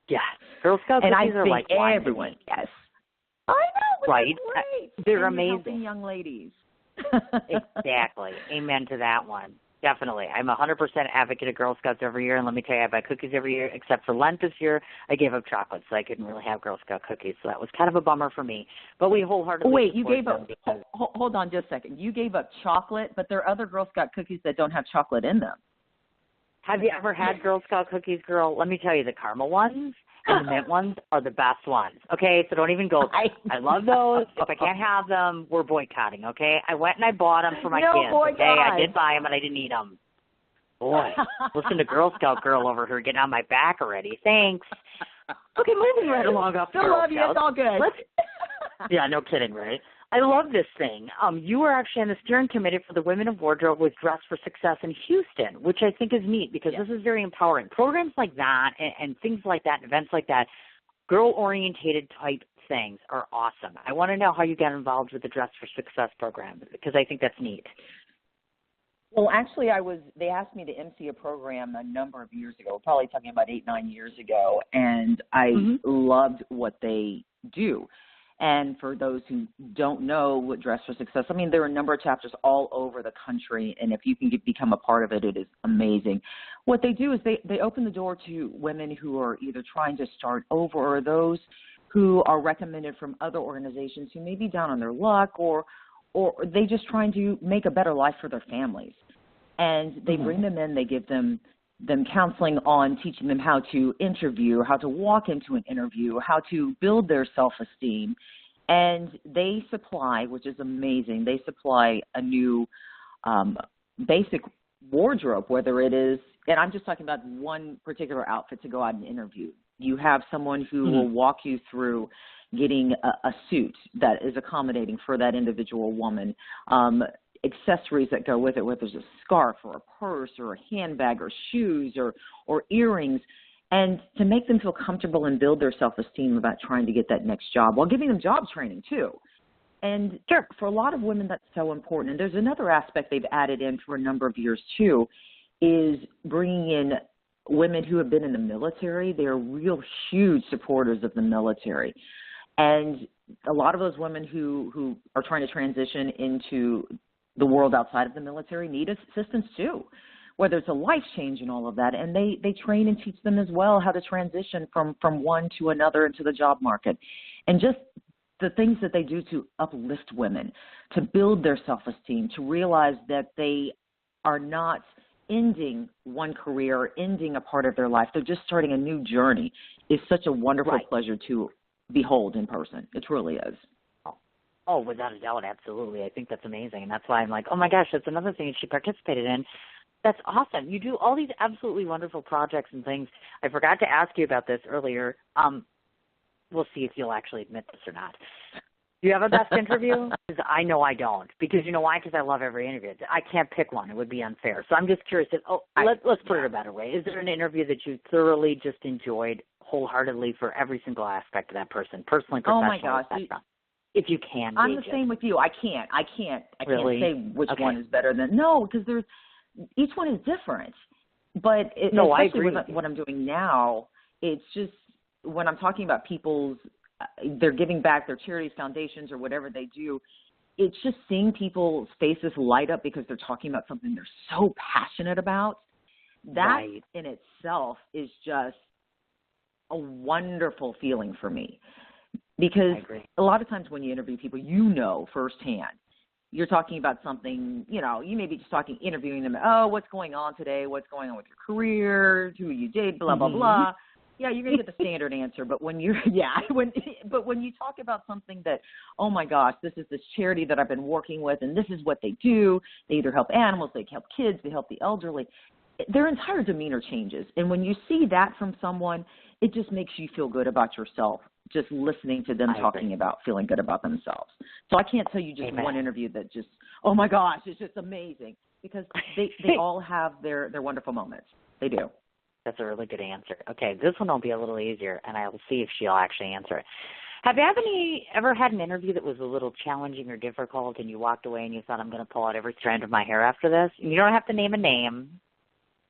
Yes. Girl Scout cookies are like everyone. Yes. I know. Right. They're amazing. Helping young ladies. Exactly. Amen to that one. Definitely. I'm 100% advocate of Girl Scouts every year, and let me tell you, I buy cookies every year, except for Lent this year. I gave up chocolate, so I couldn't really have Girl Scout cookies, so that was kind of a bummer for me. But we wholeheartedly Wait, you gave up, hold on just a second. You gave up chocolate, but there are other Girl Scout cookies that don't have chocolate in them. Have you ever had Girl Scout cookies, girl? Let me tell you, the caramel ones and the mint ones are the best ones, okay? So don't even go there. I love those. If I can't have them, we're boycotting, okay? I went and I bought them for my kids, okay? I did buy them, and I didn't eat them. Boy, listen to Girl Scout girl over here getting on my back already. Thanks. Okay, moving right along off Still love you. It's all good. Yeah, no kidding, right? I love this thing. You were actually on the steering committee for the Women of Wardrobe with Dress for Success in Houston, which I think is neat because this is very empowering. Programs like that and things like that, and events like that, girl-orientated type things are awesome. I want to know how you got involved with the Dress for Success program because I think that's neat. Well, actually, they asked me to MC a program a number of years ago, probably talking about 8-9 years ago, and I loved what they do. And for those who don't know what Dress for Success, I mean, there are a number of chapters all over the country, and if you can become a part of it, it is amazing. What they do is they open the door to women who are either trying to start over or those who are recommended from other organizations who may be down on their luck or they just trying to make a better life for their families. And they bring them in, they give them counseling on teaching them how to interview, how to walk into an interview, how to build their self-esteem. And they supply, which is amazing, they supply a new basic wardrobe, whether it is, and I'm just talking about one particular outfit to go out and interview. You have someone who will walk you through getting a suit that is accommodating for that individual woman, accessories that go with it, whether it's a scarf or a purse or a handbag or shoes or earrings, and to make them feel comfortable and build their self-esteem about trying to get that next job while giving them job training too. And for a lot of women, that's so important. And there's another aspect they've added in for a number of years too, is bringing in women who have been in the military. They're real huge supporters of the military. And a lot of those women who are trying to transition into the world outside of the military need assistance too, whether it's a life change and all of that. And they train and teach them as well how to transition from one to another into the job market. And just the things that they do to uplift women, to build their self-esteem, to realize that they are not ending one career, ending a part of their life. They're just starting a new journey. It's such a wonderful pleasure to behold in person. It truly is. Oh, without a doubt, absolutely. I think that's amazing. And that's why I'm like, oh, my gosh, that's another thing that she participated in. That's awesome. You do all these absolutely wonderful projects and things. I forgot to ask you about this earlier. We'll see if you'll actually admit this or not. Do you have a best interview? Because I know I don't. Because you know why? Because I love every interview. I can't pick one. It would be unfair. So I'm just curious. Let's put it a better way. Is there an interview that you thoroughly just enjoyed wholeheartedly for every single aspect of that person, personally, professionally? Oh, my gosh. If you can. I'm the same with you. I can't Really? say which one is better than. No, because each one is different. But I agree with what I'm doing now, it's just when I'm talking about people's, they're giving back their charities, foundations, or whatever they do, it's just seeing people's faces light up because they're talking about something they're so passionate about. That in itself is just a wonderful feeling for me. Because a lot of times when you interview people, you know firsthand, you're talking about something, you may be just interviewing them. Oh, what's going on today? What's going on with your career? Who you date? Blah, blah, blah. Yeah, you're going to get the standard answer. But when you talk about something that, oh my gosh, this is this charity that I've been working with, and this is what they do. They either help animals, they help kids, they help the elderly. Their entire demeanor changes. And when you see that from someone, it just makes you feel good about yourself, just listening to them talking about feeling good about themselves. So I can't tell you just one interview that just, oh my gosh, it's just amazing, because they all have their wonderful moments. They do. That's a really good answer. Okay, this one will be a little easier, and I will see if she'll actually answer it. Have you ever had an interview that was a little challenging or difficult, and you walked away and you thought, I'm going to pull out every strand of my hair after this? And you don't have to name a name.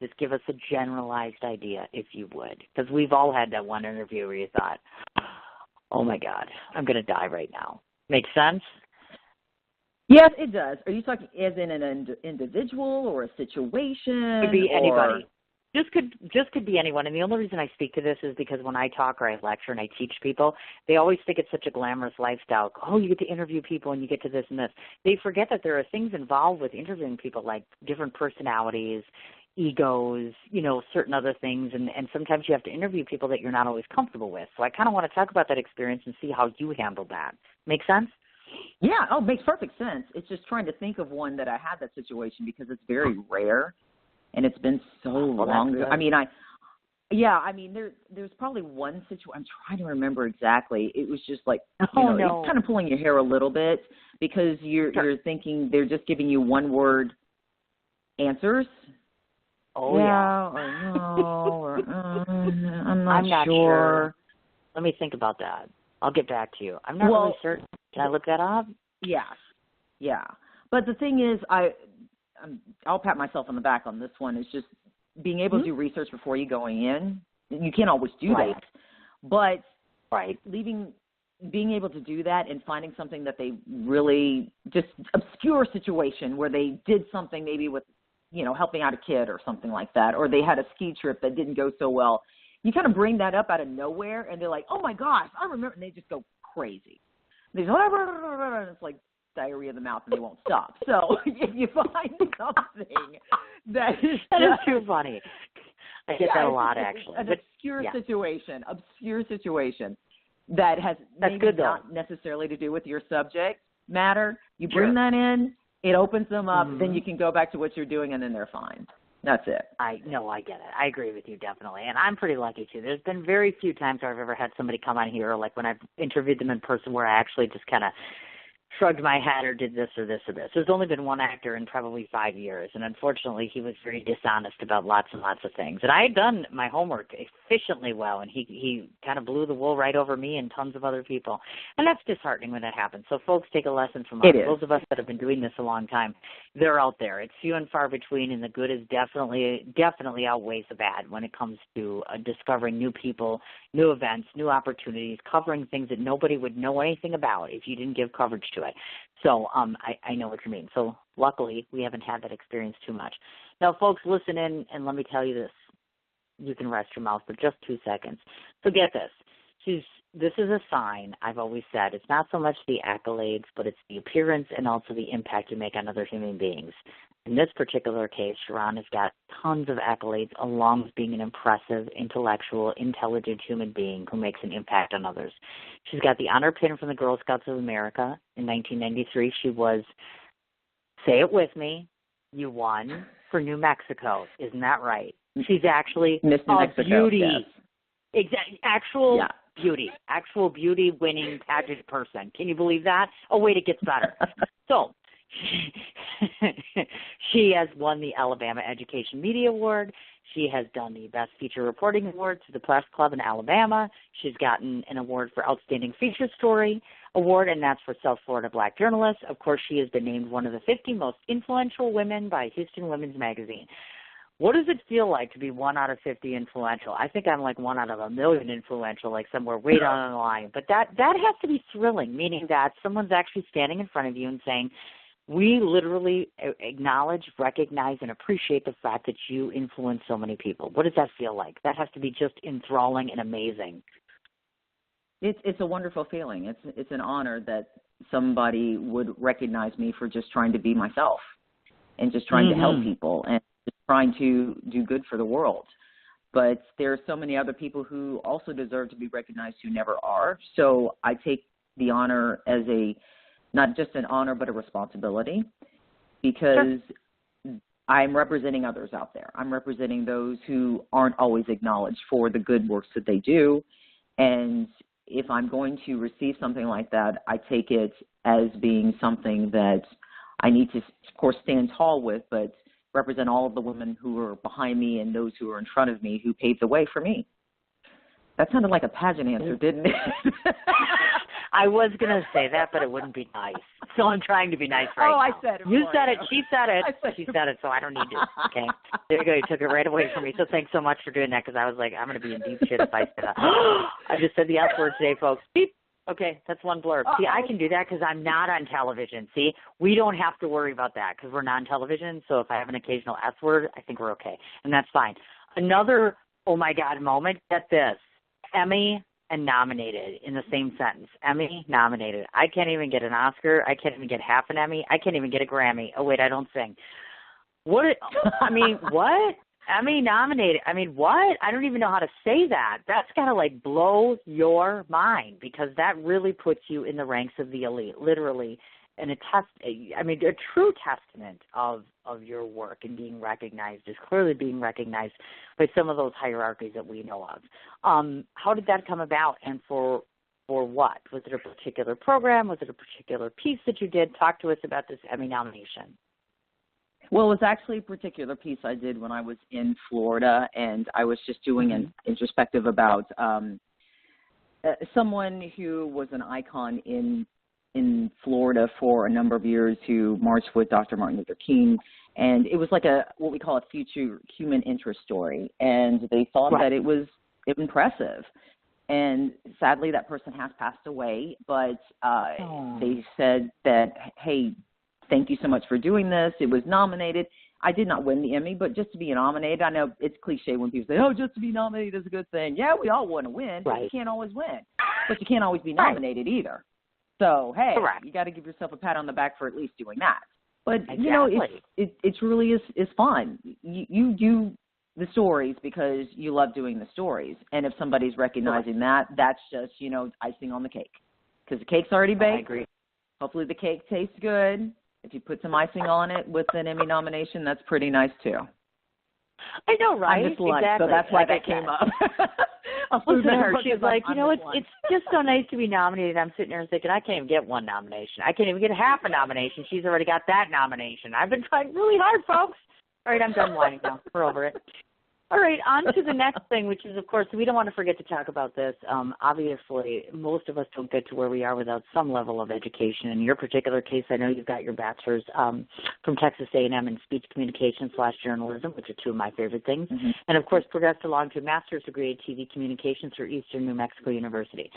Just give us a generalized idea, if you would. Because we've all had that one interview where you thought, oh, my God, I'm going to die right now. Make sense? Yes, it does. Are you talking as in an individual or a situation? Could be anybody. Just could be anyone. And the only reason I speak to this is because when I talk or I lecture and I teach people, they always think it's such a glamorous lifestyle. Oh, you get to interview people and you get to this and this. They forget that there are things involved with interviewing people, like different personalities, egos, certain other things. And sometimes you have to interview people that you're not always comfortable with. So I kind of want to talk about that experience and see how you handled that. Make sense? Yeah. Oh, makes perfect sense. It's just trying to think of one that I had that situation, because it's very rare. And it's been so long ago. There's probably one situation. I'm trying to remember exactly. It was just like, it's kind of pulling your hair a little bit, because you're thinking they're just giving you one word answers. Oh, yeah. Or no, or I'm not sure. Let me think about that. I'll get back to you. I'm not really certain. Can I look that up? Yeah. Yeah. But the thing is, I'll pat myself on the back on this one. Is just being able to do research before you going in. You can't always do that, but being able to do that and finding something that they really just obscure situation where they did something maybe with, helping out a kid or something like that, or they had a ski trip that didn't go so well. You kind of bring that up out of nowhere, and they're like, "Oh my gosh, I remember!" And they just go crazy. They go, and it's like diarrhea of the mouth, and they won't stop. So if you find something that is too funny. I get that a lot, actually. An obscure situation that has not necessarily to do with your subject matter. You bring that in, it opens them up, then you can go back to what you're doing, and then they're fine. That's it. I get it. I agree with you, definitely. And I'm pretty lucky, too. There's been very few times where I've ever had somebody come on here, like when I've interviewed them in person, where I actually just kind of shrugged my head or did this or this or this. There's only been one actor in probably 5 years, and unfortunately he was very dishonest about lots and lots of things. And I had done my homework efficiently well, and he kind of blew the wool right over me and tons of other people. And that's disheartening when that happens. So folks, take a lesson from us. Those of us that have been doing this a long time, they're out there. It's few and far between, and the good is definitely outweighs the bad when it comes to discovering new people, new events, new opportunities, covering things that nobody would know anything about if you didn't give coverage to it. So I know what you mean. So luckily, we haven't had that experience too much. Now, folks, listen in, and let me tell you this. You can rest your mouth for just 2 seconds. So get this. This is a sign, I've always said. It's not so much the accolades, but it's the appearance and also the impact you make on other human beings. In this particular case, Sharron has got tons of accolades along with being an impressive, intellectual, intelligent human being who makes an impact on others. She's got the honor pin from the Girl Scouts of America. In 1993, she was, say it with me, you won for New Mexico. Isn't that right? She's actually Miss New Mexico, beauty. Yes. Exactly. Actual beauty winning pageant person. Can you believe that? Oh, wait, it gets better. So she has won the Alabama Education Media Award. She has done the Best Feature Reporting Award to the Press Club in Alabama. She's gotten an award for Outstanding Feature Story Award, and that's for South Florida Black Journalists. Of course, she has been named one of the 50 most influential women by Houston Women's Magazine. What does it feel like to be 1 out of 50 influential? I think I'm like 1 out of a million influential, like somewhere way down the line. But that has to be thrilling, meaning that someone's actually standing in front of you and saying, we literally acknowledge, recognize, and appreciate the fact that you influence so many people. What does that feel like? That has to be just enthralling and amazing. It's a wonderful feeling. It's an honor that somebody would recognize me for just trying to be myself and just trying to help people and just trying to do good for the world. But there are so many other people who also deserve to be recognized who never are. So I take the honor as not just an honor, but a responsibility, because I'm representing others out there. I'm representing those who aren't always acknowledged for the good works that they do. And if I'm going to receive something like that, I take it as being something that I need to, of course, stand tall with, but represent all of the women who are behind me and those who are in front of me who paved the way for me. That sounded like a pageant answer, didn't it? I was going to say that, but it wouldn't be nice. So I'm trying to be nice right now. I said it. You said it. She said it. She said it, so I don't need to. Okay. There you go. You took it right away from me. So thanks so much for doing that, because I was like, I'm going to be in deep shit if I said that. I just said the S word today, folks. Beep. Okay, that's one blurb. See, I can do that because I'm not on television. See, we don't have to worry about that because we're not on television. So if I have an occasional S word, I think we're okay. And that's fine. Another, oh, my God, moment, get this. Emmy and nominated in the same sentence. Emmy, nominated. I can't even get an Oscar. I can't even get half an Emmy. I can't even get a Grammy. Oh, wait, I don't sing. What? What? Emmy nominated. What? I don't even know how to say that. That's got to, like, blow your mind, because that really puts you in the ranks of the elite, literally. And a true testament of your work and being recognized is clearly being recognized by some of those hierarchies that we know of. How did that come about, and for what? Was it a particular program? Was it a particular piece that you did? Talk to us about this Emmy nomination. Well, it was actually a particular piece I did when I was in Florida, and I was just doing an introspective about someone who was an icon in Florida for a number of years, who marched with Dr. Martin Luther King. And it was like what we call a future human interest story. And they thought that it was impressive. And sadly, that person has passed away. But they said that, hey, thank you so much for doing this. It was nominated. I did not win the Emmy, but just to be nominated, I know it's cliche when people say, oh, just to be nominated is a good thing. Yeah, we all want to win, but you can't always win. But you can't always be nominated either. So, hey, you got to give yourself a pat on the back for at least doing that. But, you know, it really is fun. You do the stories because you love doing the stories. And if somebody's recognizing that's just, icing on the cake. Because the cake's already baked. I agree. Hopefully the cake tastes good. If you put some icing on it with an Emmy nomination, that's pretty nice, too. I know, right? I'm just lunch, exactly. So that's why that came up. Listen to her. She's like, it's just so nice to be nominated. I'm sitting there and thinking, I can't even get one nomination. I can't even get half a nomination. She's already got that nomination. I've been trying really hard, folks. All right, I'm done whining now. We're over it. All right, on to the next thing, which is, of course, we don't want to forget to talk about this. Obviously, most of us don't get to where we are without some level of education. In your particular case, I know you've got your bachelor's from Texas A&M in speech communication/journalism, which are two of my favorite things, and, of course, progressed along to a master's degree in TV communications through Eastern New Mexico University.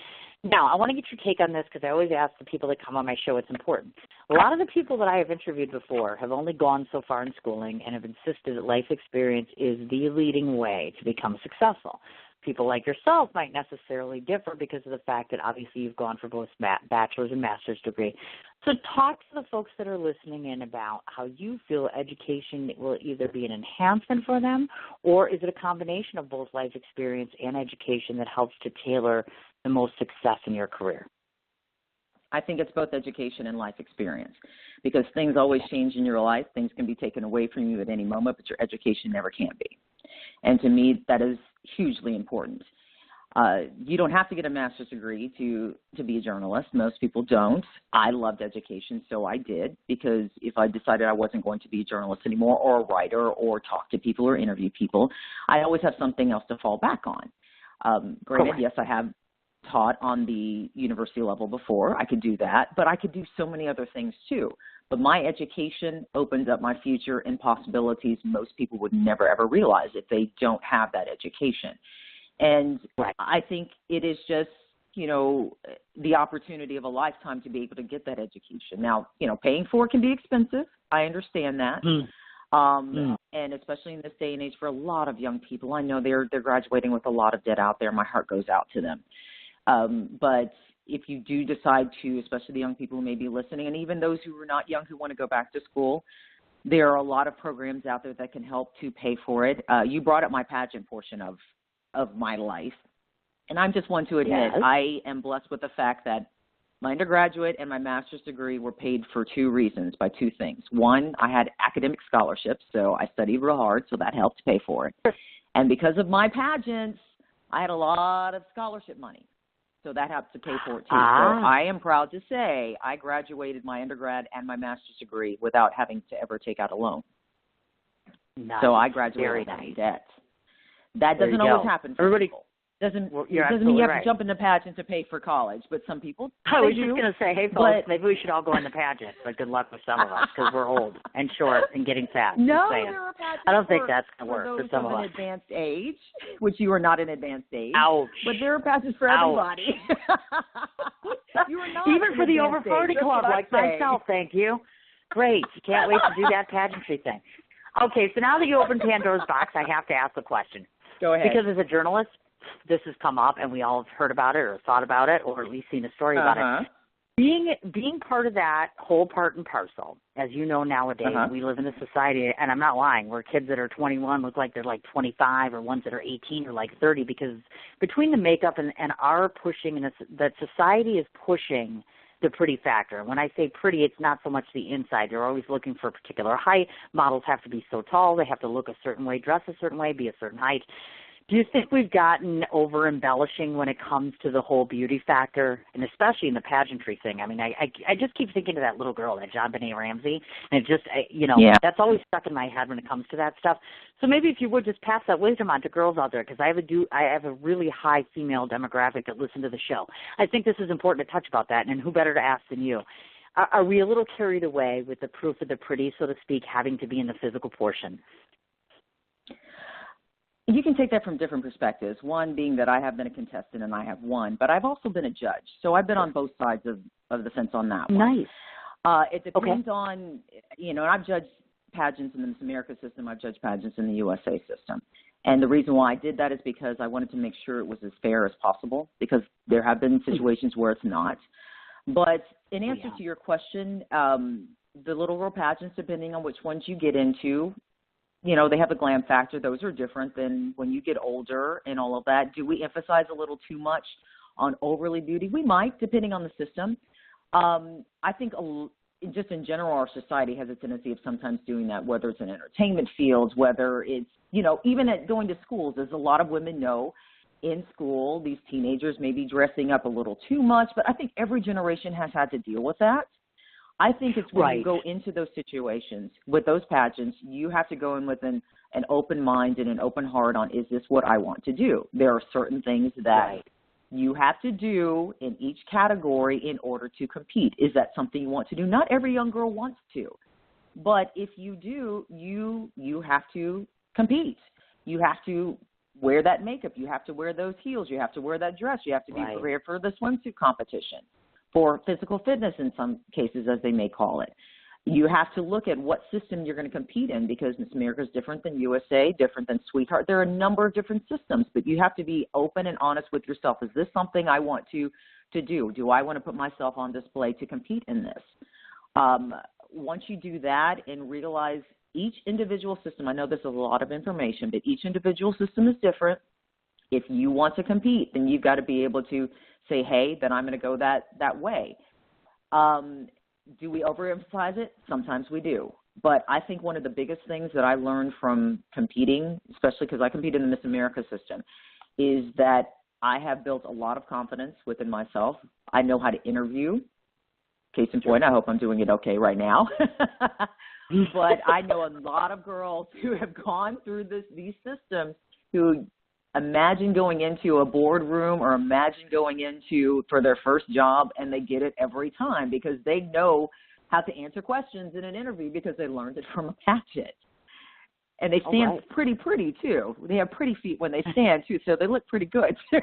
Now, I want to get your take on this because I always ask the people that come on my show, it's important. A lot of the people that I have interviewed before have only gone so far in schooling and have insisted that life experience is the leading way to become successful. people like yourself might necessarily differ because of the fact that obviously you've gone for both bachelor's and master's degree. So talk to the folks that are listening in about how you feel education will either be an enhancement for them, or is it a combination of both life experience and education that helps to tailor the most success in your career? I think it's both education and life experience, because things always change in your life. Things can be taken away from you at any moment, but your education never can be. And to me, that is hugely important. You don't have to get a master's degree to be a journalist. Most people don't. I loved education, so I did, because if I decided I wasn't going to be a journalist anymore, or a writer, or talk to people or interview people, I always have something else to fall back on. Granted, yes, I have taught on the university level before. I could do that, but I could do so many other things too. But my education opens up my future and possibilities most people would never, ever realize if they don't have that education. And I think it is just, the opportunity of a lifetime to be able to get that education. Now, paying for it can be expensive. I understand that. And especially in this day and age for a lot of young people, I know they're graduating with a lot of debt out there. My heart goes out to them. But if you do decide to, especially the young people who may be listening, and even those who are not young who want to go back to school, there are a lot of programs out there that can help to pay for it. You brought up my pageant portion of my life. And I'm just one to admit, yes, I am blessed with the fact that my undergraduate and my master's degree were paid for two reasons, by two things. One, I had academic scholarships, so I studied real hard, so that helped pay for it. And because of my pageants, I had a lot of scholarship money. So that helped to pay for it, too. So I am proud to say I graduated my undergrad and my master's degree without having to ever take out a loan. Nice. So I graduated without debt. That doesn't always happen for people. Doesn't mean you have to jump into pageant to pay for college, but some people I was just going to say, hey, folks, maybe we should all go in the pageant, but good luck with some of us, because we're old and short and getting fat. No, there are pageants I don't think that's going to work for for some of us. An advanced age, which you are not an advanced age. Ouch. But there are pageants for everybody. You are not even for the over 40 club like myself, thank you. Great. Can't wait to do that pageantry thing. Okay, so now that you opened Pandora's box, I have to ask the question. Go ahead. Because as a journalist, this has come up, and we all have heard about it or thought about it or at least seen a story about it. Being part of that whole part and parcel, as you know nowadays, we live in a society, and I'm not lying, where kids that are 21 look like they're like 25, or ones that are 18 are like 30, because between the makeup and our pushing, and that society is pushing the pretty factor. When I say pretty, it's not so much the inside. You're always looking for a particular height. Models have to be so tall. They have to look a certain way, dress a certain way, be a certain height. Do you think we've gotten over-embellishing when it comes to the whole beauty factor, and especially in the pageantry thing? I mean, I just keep thinking of that little girl, that JonBenet Ramsey, and it just, that's always stuck in my head when it comes to that stuff. So maybe if you would just pass that wisdom on to girls out there, because I have a really high female demographic that listen to the show. I think this is important to touch about that, and who better to ask than you? Are we a little carried away with the proof of the pretty, so to speak, having to be in the physical portion? You can take that from different perspectives. One being that I have been a contestant and I have won, but I've also been a judge. So I've been on both sides of the fence on that one. Nice. It depends on, and I've judged pageants in the Miss America system. I've judged pageants in the USA system. And the reason why I did that is because I wanted to make sure it was as fair as possible, because there have been situations where it's not. But in answer to your question, the little girl pageants, depending on which ones you get into, they have a glam factor. Those are different than when you get older and all of that. Do we emphasize a little too much on overly beauty? We might, depending on the system. I think just in general, our society has a tendency of sometimes doing that, whether it's in entertainment fields, whether it's, even at going to schools. As a lot of women know, in school, these teenagers may be dressing up a little too much, but I think every generation has had to deal with that. I think it's when you go into those situations with those pageants, you have to go in with an open mind and an open heart on, is this what I want to do? There are certain things that you have to do in each category in order to compete. Is that something you want to do? Not every young girl wants to. But if you do, you have to compete. You have to wear that makeup. You have to wear those heels. You have to wear that dress. You have to be prepared for the swimsuit competition, for physical fitness in some cases, as they may call it. you have to look at what system you're going to compete in, because Miss America is different than USA, different than Sweetheart. There are a number of different systems, but you have to be open and honest with yourself. Is this something I want to do? Do I want to put myself on display to compete in this? Once you do that and realize each individual system, I know this is a lot of information, but each individual system is different. If you want to compete, then you've got to be able to say, hey, then I'm going to go that way. Do we overemphasize it? Sometimes we do. But I think one of the biggest things that I learned from competing, especially because I compete in the Miss America system, is that I have built a lot of confidence within myself. I know how to interview. Case in point, I hope I'm doing it okay right now. But I know a lot of girls who have gone through these systems who imagine going into a boardroom or imagine going into for their first job, and they get it every time because they know how to answer questions in an interview because they learned it from a pageant. And they stand pretty too. They have pretty feet when they stand too, so they look pretty good too.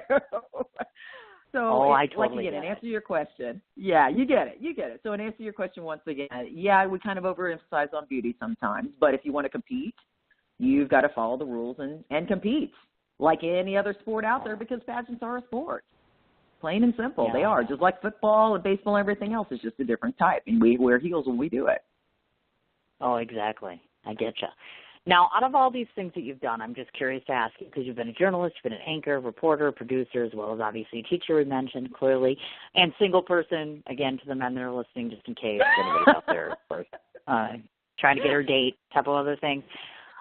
So, I totally get it. Answer your question. Yeah, you get it. So, in answer to your question once again, yeah, we kind of overemphasize on beauty sometimes, but if you want to compete, you've got to follow the rules and compete like any other sport out there, because pageants are a sport. Plain and simple, they are. Just like football and baseball and everything else, it's just a different type, and we wear heels when we do it. Oh, exactly. I get you. Now, out of all these things that you've done, I'm just curious to ask you, because you've been a journalist, you've been an anchor, reporter, producer, as well as obviously a teacher we mentioned, clearly, and single person, again, to the men that are listening, just in case anybody's out there, of course, trying to get her date, a couple other things.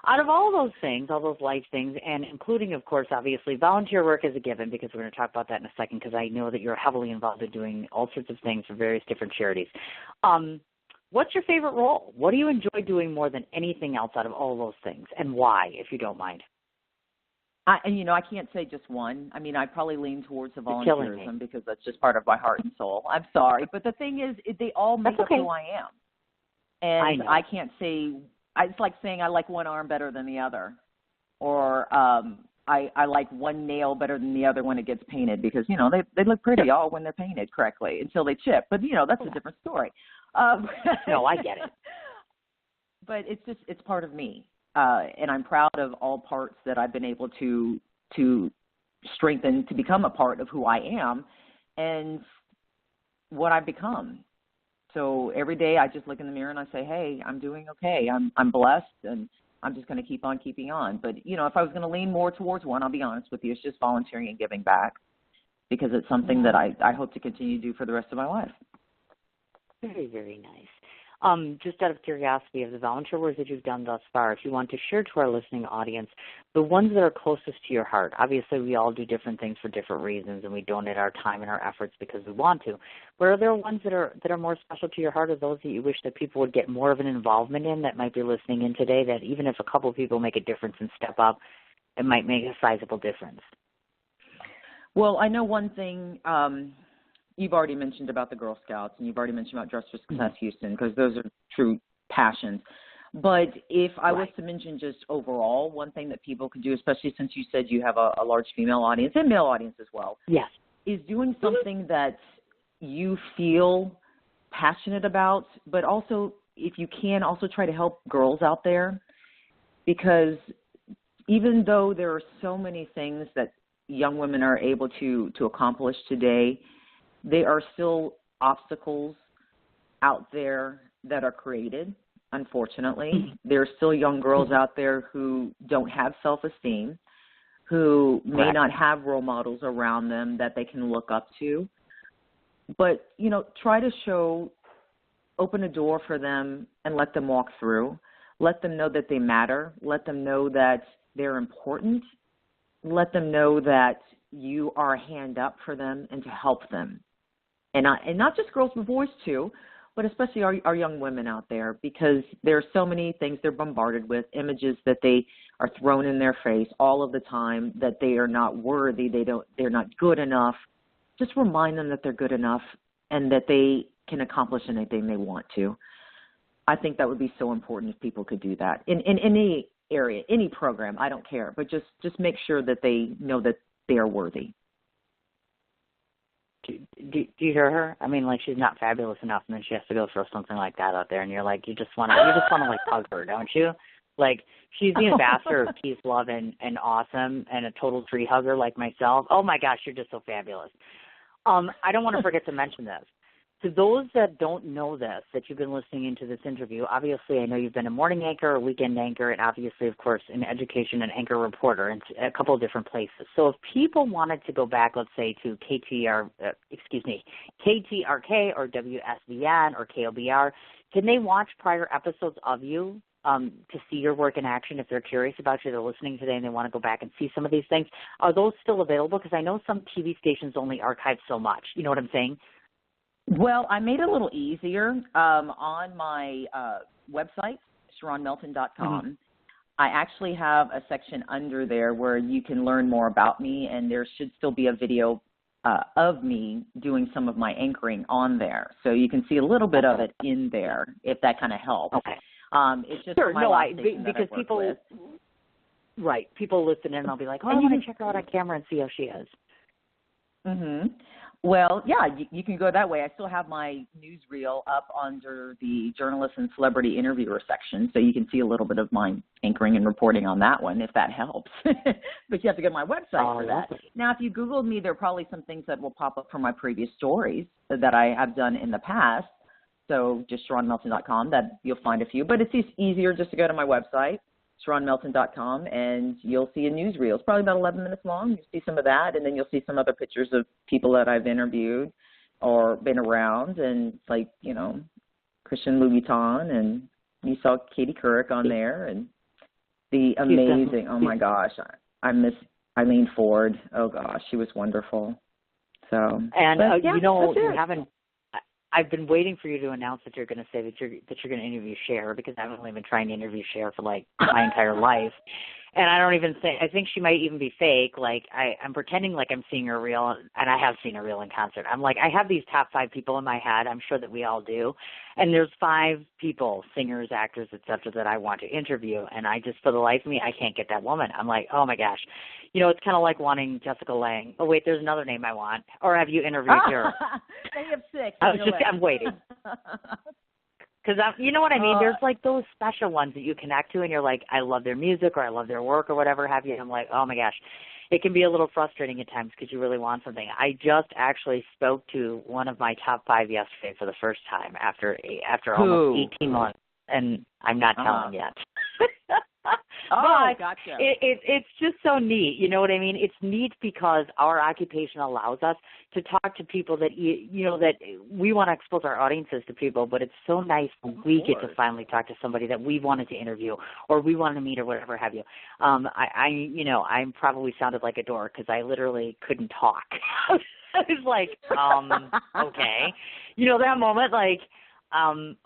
Out of all those things, all those life things, and including, of course, obviously, volunteer work is a given, because we're going to talk about that in a second, because I know that you're heavily involved in doing all sorts of things for various different charities. What's your favorite role? What do you enjoy doing more than anything else out of all those things, and why, if you don't mind? I can't say just one. I mean, I probably lean towards the volunteerism because that's just part of my heart and soul. I'm sorry. But the thing is, they all make up who I am. And I can't say, it's like saying I like one arm better than the other, or I like one nail better than the other when it gets painted, because, they look pretty all when they're painted correctly until they chip. But, that's a different story. No, I get it. But it's part of me. And I'm proud of all parts that I've been able to strengthen to become a part of who I am and what I've become. So every day I just look in the mirror and I say, hey, I'm doing okay. I'm blessed, and I'm just going to keep on keeping on. But, if I was going to lean more towards one, I'll be honest with you, it's just volunteering and giving back, because it's something that I hope to continue to do for the rest of my life. Very, very nice. Just out of curiosity, of the volunteer work that you've done thus far, if you want to share to our listening audience the ones that are closest to your heart. Obviously, we all do different things for different reasons, and we donate our time and our efforts because we want to. But are there ones that are more special to your heart, or those that you wish that people would get more of an involvement in, that might be listening in today, that even if a couple of people make a difference and step up, it might make a sizable difference? Well, I know one thing. You've already mentioned about the Girl Scouts, and you've already mentioned about Dress for Success Houston, because those are true passions. But if I was to mention just overall, one thing that people could do, especially since you said you have a large female audience and male audience as well, is doing something that you feel passionate about, but also, if you can, also try to help girls out there, because even though there are so many things that young women are able to accomplish today, there are still obstacles out there that are created, unfortunately. There are still young girls out there who don't have self-esteem, who may not have role models around them that they can look up to. But, try to open a door for them and let them walk through. Let them know that they matter. Let them know that they're important. Let them know that you are a hand up for them and to help them. And not just girls, but boys too, but especially our young women out there, because there are so many things they're bombarded with, images that they are thrown in their face all of the time, that they are not worthy, they're not good enough. Just remind them that they're good enough and that they can accomplish anything they want to. I think that would be so important if people could do that in any area, any program. I don't care, but just make sure that they know that they are worthy. Do you hear her? I mean, like, she's not fabulous enough, and then she has to go throw something like that out there, and you're like, you just want to like hug her, don't you? Like, she's the ambassador of peace, love, and awesome, and a total tree hugger like myself. Oh my gosh, you're just so fabulous. I don't want to forget to mention this. To those that don't know this, that you've been listening into this interview, obviously I know you've been a morning anchor, a weekend anchor, and obviously, of course, an education and anchor reporter in a couple of different places. So if people wanted to go back, let's say, to KTRK or WSVN or KOBR, can they watch prior episodes of you to see your work in action if they're curious about you, they're listening today and they want to go back and see some of these things? Are those still available? Because I know some TV stations only archive so much. You know what I'm saying? Well, I made it a little easier on my website, SharronMelton.com. I actually have a section under there where you can learn more about me, and there should still be a video of me doing some of my anchoring on there. So you can see a little bit of it in there, if that kind of helps. Okay. It's just my because people, right, people listen in and they'll be like, oh, I want to check her out on camera and see how she is. Mm-hmm. Well, yeah, you can go that way. I still have my newsreel up under the journalist and celebrity interviewer section, so you can see a little bit of my anchoring and reporting on that one, if that helps. But you have to go to my website for that. Now, if you Googled me, there are probably some things that will pop up from my previous stories that I have done in the past. So just SharronMelton.com, that you'll find a few. But it's easier just to go to my website, SharronMelton.com, and you'll see a newsreel. It's probably about 11 minutes long. You'll see some of that, and then you'll see some other pictures of people that I've interviewed or been around, and it's like, you know, Christian Louboutin, and you saw Katie Couric on there, and the amazing, oh my gosh, I miss Eileen Ford. Oh gosh, she was wonderful. So, and you know, you haven't. I've been waiting for you to announce that you're going to say that you're going to interview Cher, because I've only been trying to interview Cher for like my entire life. And I don't even think, I think she might even be fake. Like I'm pretending like I'm seeing her real, and I have seen her real in concert. I'm like, I have these top 5 people in my head. I'm sure that we all do. And there's 5 people, singers, actors, etc., that I want to interview. And I just, for the life of me, I can't get that woman. I'm like, oh my gosh. You know, it's kind of like wanting Jessica Lange. Oh wait, there's another name I want. Or have you interviewed her? They have 6. I'm waiting. Because you know what I mean? There's like those special ones that you connect to and you're like, I love their music or I love their work or whatever have you. And I'm like, oh my gosh. It can be a little frustrating at times because you really want something. I just actually spoke to one of my top 5 yesterday for the first time after almost 18 months. And I'm not telling yet. But gotcha. It's just so neat. You know what I mean? It's neat because our occupation allows us to talk to people that, you know, that we want to expose our audiences to people, but it's so nice when we get to finally talk to somebody that we wanted to interview or we wanted to meet or whatever have you. I probably sounded like a dork because I literally couldn't talk. I was like, okay. You know, that moment, like,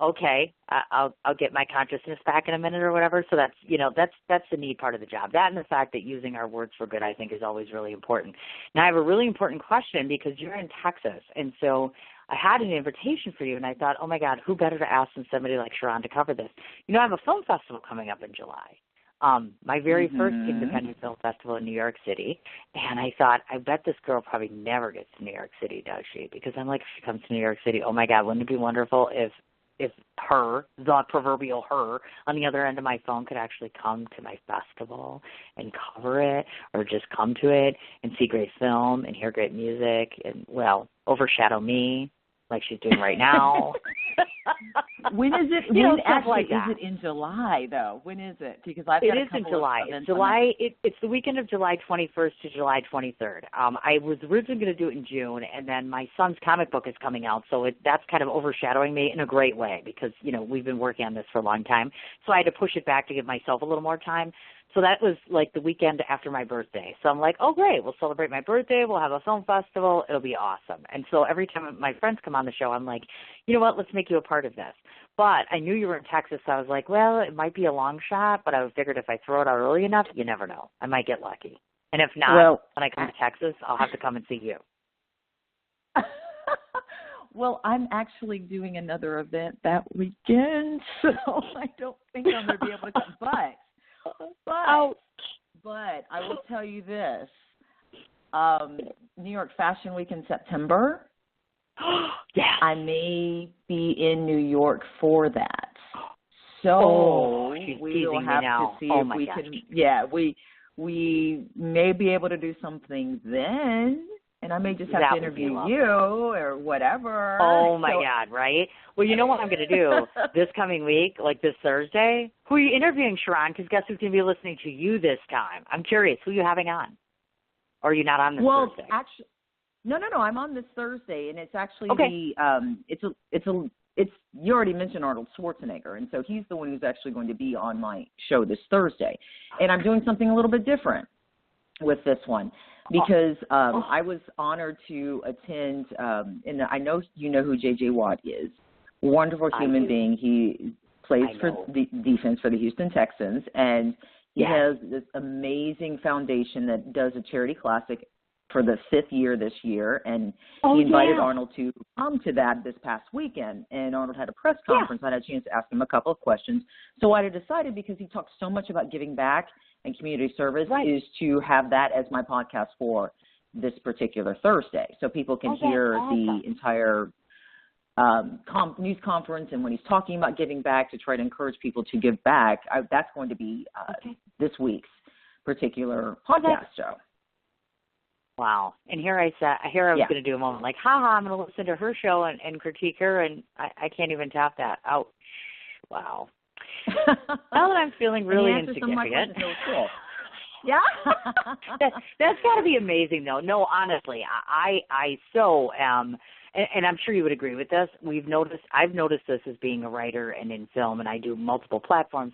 okay, I'll get my consciousness back in a minute or whatever. So that's, you know, that's the neat part of the job. That and the fact that using our words for good, I think, is always really important. Now, I have a really important question because you're in Texas. And so I had an invitation for you, and I thought, oh, my God, who better to ask than somebody like Sharron to cover this? You know, I have a film festival coming up in July. My very first independent film festival in New York City. And I thought, I bet this girl probably never gets to New York City, does she? Because I'm like, if she comes to New York City, oh my God, wouldn't it be wonderful if her, the proverbial her, on the other end of my phone could actually come to my festival and cover it, or just come to it and see great film and hear great music and, well, overshadow me like she's doing right now. When is it? When actually like is it in July though? When is it? Because I've got it is in July. It's the weekend of July 21st to July 23rd. I was originally going to do it in June, and then my son's comic book is coming out, so that's kind of overshadowing me in a great way because, you know, we've been working on this for a long time. So I had to push it back to give myself a little more time. So that was like the weekend after my birthday. So I'm like, oh, great, we'll celebrate my birthday. We'll have a film festival. It'll be awesome. And so every time my friends come on the show, I'm like, you know what, let's make you a part of this. But I knew you were in Texas, so I was like, well, it might be a long shot, but I figured if I throw it out early enough, you never know. I might get lucky. And if not, when I come to Texas, I'll have to come and see you. Well, I'm actually doing another event that weekend, so I don't think I'm going to be able to come. But I will tell you this. New York Fashion Week in September. Yes. I may be in New York for that. So we will have to see if we can. Yeah, we may be able to do something then, and I may just have to interview you or whatever. Oh my God, right? Well, you know what I'm going to do this coming week, like this Thursday? Who are you interviewing, Sharron? Because guess who's going to be listening to you this time? I'm curious. Who are you having on? Or are you not on this Thursday? Well, actually, no. I'm on this Thursday, and it's actually you already mentioned Arnold Schwarzenegger, and so he's the one who's actually going to be on my show this Thursday. And I'm doing something a little bit different with this one because I was honored to attend, and I know you know who J.J. Watt is. Wonderful human being. He plays for the defense for the Houston Texans, and he has this amazing foundation that does a charity classic for the 5th year this year, and he invited Arnold to come to that this past weekend, and Arnold had a press conference. I had a chance to ask him a couple of questions. So I decided, because he talks so much about giving back and community service, is to have that as my podcast for this particular Thursday, so people can hear the entire news conference, and when he's talking about giving back, to try to encourage people to give back. That's going to be this week's particular podcast show. Wow. And here I was going to do a moment like, I'm going to listen to her show and critique her, and I can't even top that. Ouch. Wow. Now that I'm feeling really insignificant. Cool. Yeah. That's got to be amazing, though. No, honestly, I so am, and I'm sure you would agree with this. I've noticed this as being a writer and in film, and I do multiple platforms.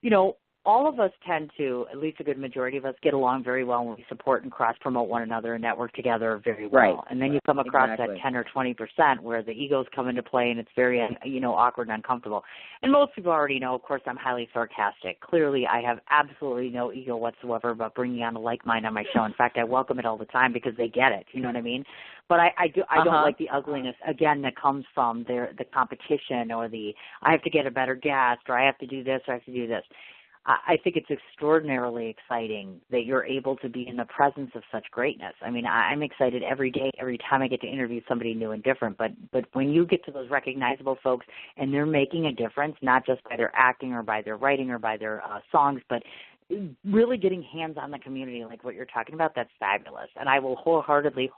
You know, all of us tend to, at least a good majority of us, get along very well when we support and cross-promote one another and network together very well. Right. And then you come across that 10 or 20% where the egos come into play and it's very, awkward and uncomfortable. And most people already know, of course, I'm highly sarcastic. Clearly, I have absolutely no ego whatsoever about bringing on a like mind on my show. In fact, I welcome it all the time because they get it. You know what I mean? But I don't like the ugliness, again, that comes from the competition or I have to get a better guest, or I have to do this, or I have to do this. I think it's extraordinarily exciting that you're able to be in the presence of such greatness. I mean, I'm excited every day, every time I get to interview somebody new and different. But when you get to those recognizable folks and they're making a difference, not just by their acting or by their writing or by their songs, but really getting hands on the community like what you're talking about, that's fabulous. And I will wholeheartedly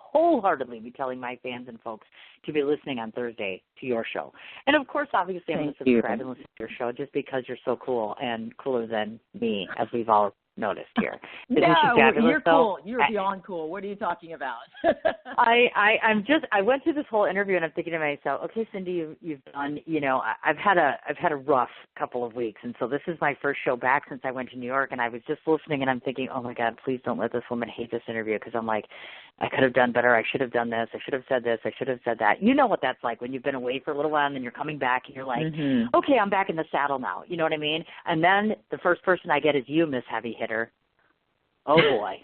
be telling my fans and folks to be listening on Thursday to your show. And, of course, obviously, I'm going to subscribe and listen to your show just because you're so cool and cooler than me, as we've all noticed here. No, you're cool. You're beyond cool. What are you talking about? I went through this whole interview and I'm thinking to myself, okay, Cindy, you've done, I've had a rough couple of weeks, and so this is my first show back since I went to New York, and I was just listening and I'm thinking, oh my God, please don't let this woman hate this interview, because I'm like, I could have done better. I should have done this. I should have said this. I should have said that. You know what that's like when you've been away for a little while and then you're coming back and you're like, okay, I'm back in the saddle now. You know what I mean? And then the first person I get is you, Miss Heavy Hitter. Oh, boy.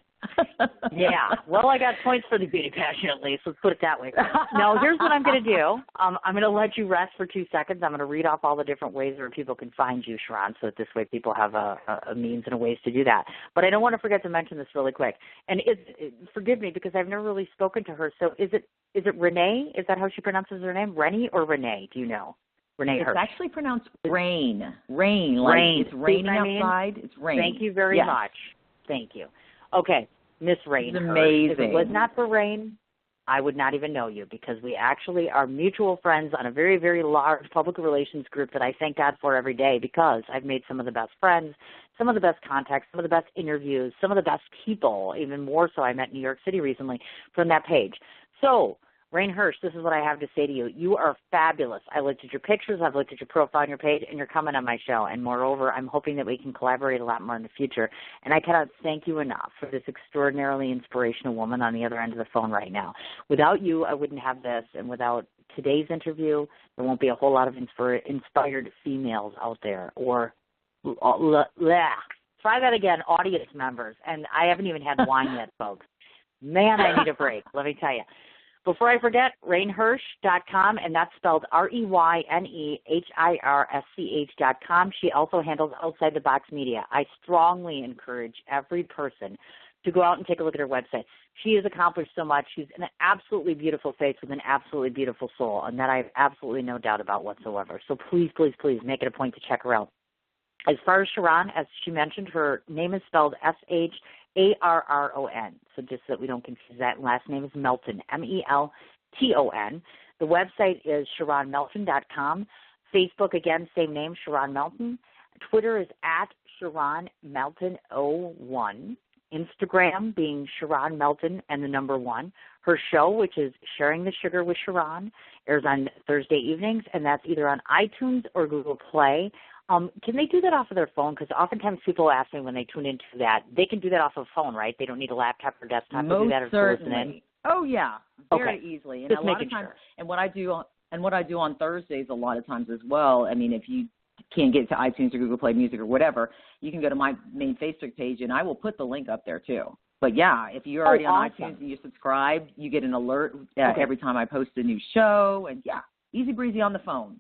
Yeah. Well, I got points for the beauty passion at least. Let's put it that way. Now, here's what I'm going to do. I'm going to let you rest for 2 seconds. I'm going to read off all the different ways where people can find you, Sharron, so that this way people have a means and a ways to do that. But I don't want to forget to mention this really quick. And forgive me, because I've never really spoken to her. So is it Renee? Is that how she pronounces her name? Rennie or Renee? Do you know? Renee Hirsch. It's actually pronounced rain. Rain. Like it's raining outside. It's rain. Thank you very much. Thank you. Okay, Miss Rain. It's amazing. If it was not for Rain, I would not even know you, because we actually are mutual friends on a very, very large public relations group that I thank God for every day, because I've made some of the best friends, some of the best contacts, some of the best interviews, some of the best people, even more so I met in New York City recently from that page. So, Rain Hirsch, this is what I have to say to you. You are fabulous. I looked at your pictures, I've looked at your profile on your page, and you're coming on my show. And moreover, I'm hoping that we can collaborate a lot more in the future. And I cannot thank you enough for this extraordinarily inspirational woman on the other end of the phone right now. Without you, I wouldn't have this. And without today's interview, there won't be a whole lot of inspired females out there. Or, try that again, audience members. And I haven't even had wine yet, folks. Man, I need a break, let me tell you. Before I forget, ReinHirsch.com, and that's spelled REYNEHIRSCH.com. She also handles Outside the Box Media. I strongly encourage every person to go out and take a look at her website. She has accomplished so much. She's an absolutely beautiful face with an absolutely beautiful soul, and that I have absolutely no doubt about whatsoever. So please, please, please make it a point to check her out. As far as Sharron, as she mentioned, her name is spelled Sharron. So just so that we don't confuse that, last name is Melton, Melton. The website is SharronMelton.com. Facebook, again, same name, Sharron Melton. Twitter is at Sharron Melton01. Instagram being Sharron Melton and the number 1. Her show, which is Sharing the Sugar with Sharron, airs on Thursday evenings, and that's either on iTunes or Google Play. Can they do that off of their phone? Because oftentimes people ask me when they tune into that, they can do that off of a phone, right? They don't need a laptop or desktop to do that or to listen in. Oh yeah, very easily. And just a lot of times, sure. And what I do on Thursdays a lot of times as well. I mean, if you can't get to iTunes or Google Play Music or whatever, you can go to my main Facebook page, and I will put the link up there too. But yeah, if you're already on iTunes and you subscribe, you get an alert every time I post a new show. And yeah, easy breezy on the phone.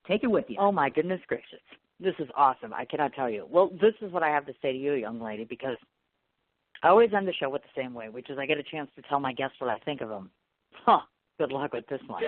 Take it with you. Oh my goodness gracious. This is awesome. I cannot tell you. Well, this is what I have to say to you, young lady, because I always end the show with the same way, which is I get a chance to tell my guests what I think of them. Good luck with this one.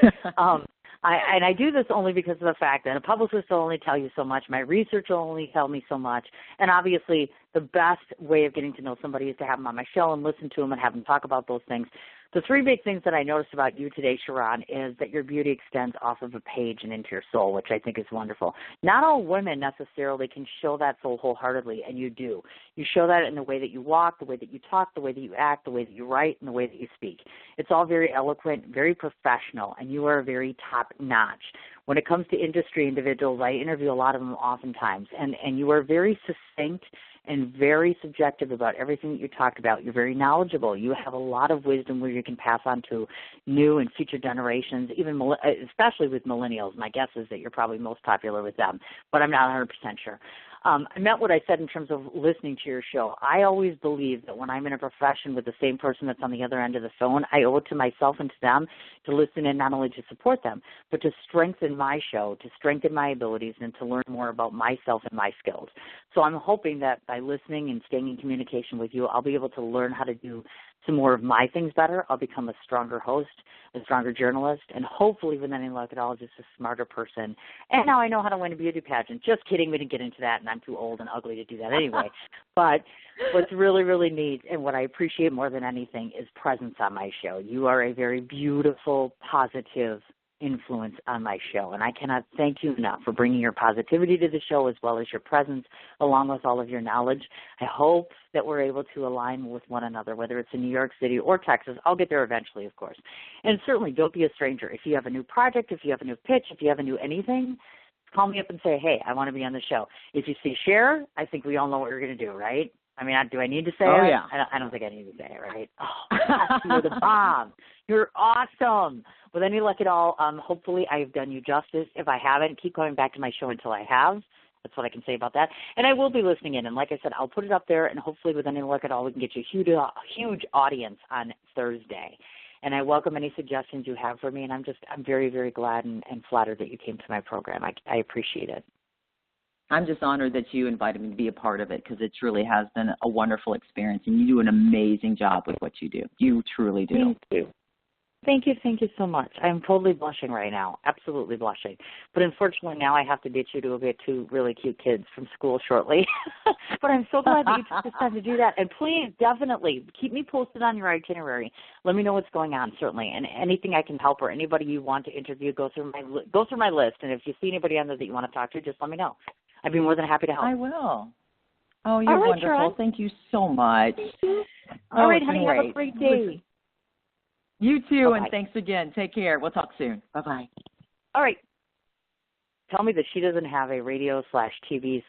I do this only because of the fact that a publicist will only tell you so much. My research will only tell me so much. And obviously, the best way of getting to know somebody is to have them on my show and listen to them and have them talk about those things. The 3 big things that I noticed about you today, Sharron, is that your beauty extends off of a page and into your soul, which I think is wonderful. Not all women necessarily can show that so wholeheartedly, and you do. You show that in the way that you walk, the way that you talk, the way that you act, the way that you write, and the way that you speak. It's all very eloquent, very professional, and you are very top-notch. When it comes to industry individuals, I interview a lot of them oftentimes, and you are very succinct and very subjective about everything that you talked about. You're very knowledgeable. You have a lot of wisdom where you can pass on to new and future generations, even especially with millennials. My guess is that you're probably most popular with them, but I'm not 100% sure. I meant what I said in terms of listening to your show. I always believe that when I'm in a profession with the same person that's on the other end of the phone, I owe it to myself and to them to listen in, not only to support them, but to strengthen my show, to strengthen my abilities, and to learn more about myself and my skills. So I'm hoping that by listening and staying in communication with you, I'll be able to learn how to do some more of my things better. I'll become a stronger host, a stronger journalist, and hopefully, with any luck at all, just a smarter person. And now I know how to win a beauty pageant. Just kidding, we didn't get into that, and I'm too old and ugly to do that anyway. But what's really, really neat and what I appreciate more than anything is presence on my show. You are a very beautiful, positive influence on my show, and I cannot thank you enough for bringing your positivity to the show as well as your presence, along with all of your knowledge. I hope that we're able to align with one another, whether it's in New York City or Texas. I'll get there eventually, of course. And certainly don't be a stranger. If you have a new project, if you have a new pitch, if you have a new anything, call me up and say, hey, I want to be on the show. If you see share, I think we all know what you're going to do, right? I mean, do I need to say it? Yeah. I don't think I need to say it, right? Oh, you're the bomb. You're awesome. With any luck at all, hopefully I have done you justice. If I haven't, keep coming back to my show until I have. That's what I can say about that. And I will be listening in. And like I said, I'll put it up there, and hopefully with any luck at all, we can get you a huge audience on Thursday. And I welcome any suggestions you have for me. And I'm very, very glad and flattered that you came to my program. I appreciate it. I'm just honored that you invited me to be a part of it, because it truly has been a wonderful experience, and you do an amazing job with what you do. You truly do. Thank you. Thank you so much. I'm totally blushing right now, absolutely blushing. But unfortunately now I have to ditch you to go get 2 really cute kids from school shortly. But I'm so glad that you took the time to do that. And please, definitely, keep me posted on your itinerary. Let me know what's going on, certainly. And anything I can help or anybody you want to interview, go through my list. And if you see anybody on there that you want to talk to, just let me know. I'd be more than happy to help. I will. Oh, you're wonderful. Sharron. Thank you so much. Thank you. All right, honey, have a great day. You too, Bye-bye. and thanks again. Take care. We'll talk soon. Bye-bye. All right. Tell me that she doesn't have a radio/TV/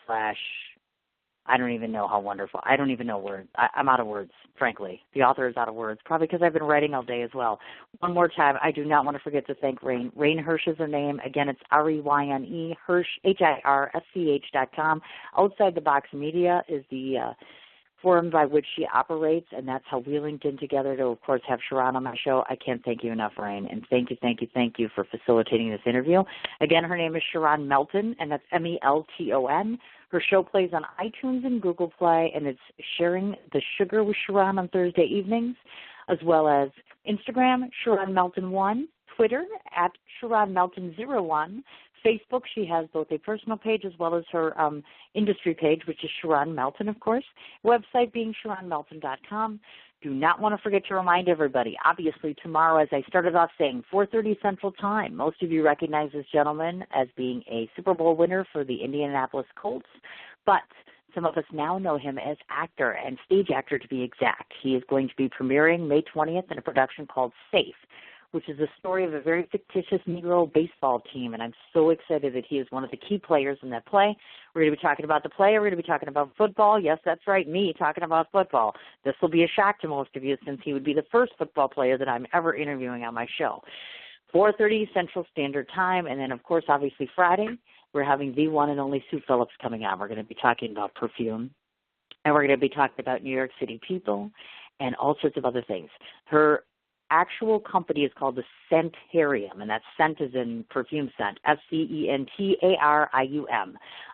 I don't even know how wonderful. I don't even know words. I'm out of words, frankly. The author is out of words, probably because I've been writing all day as well. One more time, I do not want to forget to thank Rain. Rain Hirsch is her name. Again, it's REYNE, Hirsch, HIRSCH.com. Outside the Box Media is the platform by which she operates, and that's how we linked in together to, of course, have Sharron on my show. I can't thank you enough, Rain, and thank you for facilitating this interview. Again, her name is Sharron Melton, and that's Melton. Her show plays on iTunes and Google Play, and it's Sharing the Sugar with Sharron on Thursday evenings, as well as Instagram, Sharron Melton 1, Twitter, at Sharron Melton 01, Facebook. She has both a personal page as well as her industry page, which is Sharron Melton, of course. Website being SharronMelton.com. Do not want to forget to remind everybody, obviously tomorrow, as I started off saying, 4:30 Central Time. Most of you recognize this gentleman as being a Super Bowl winner for the Indianapolis Colts, but some of us now know him as actor and stage actor, to be exact. He is going to be premiering May 20th in a production called Safe, which is the story of a very fictitious Negro baseball team, and I'm so excited that he is one of the key players in that play. We're going to be talking about the play. We're going to be talking about football. Yes, that's right, me talking about football. This will be a shock to most of you since he would be the first football player that I'm ever interviewing on my show. 4:30 Central Standard Time, and then, of course, obviously Friday, we're having the one and only Sue Phillips coming on. We're going to be talking about perfume, and we're going to be talking about New York City people and all sorts of other things. Her actual company is called the Scentarium, and that's scent as in perfume scent, Scentarium.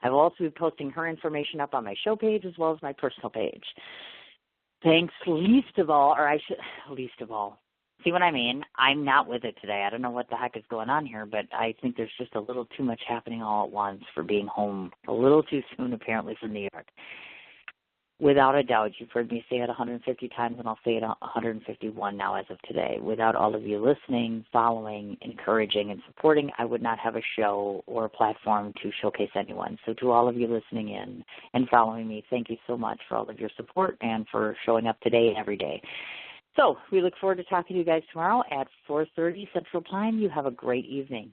I will also be posting her information up on my show page as well as my personal page. Thanks least of all, see what I mean? I'm not with it today. I don't know what the heck is going on here, but I think there's just a little too much happening all at once for being home a little too soon, apparently, from New York. Without a doubt, you've heard me say it 150 times, and I'll say it 151 now as of today. Without all of you listening, following, encouraging, and supporting, I would not have a show or a platform to showcase anyone. So to all of you listening in and following me, thank you so much for all of your support and for showing up today and every day. So we look forward to talking to you guys tomorrow at 4:30 Central Time. You have a great evening.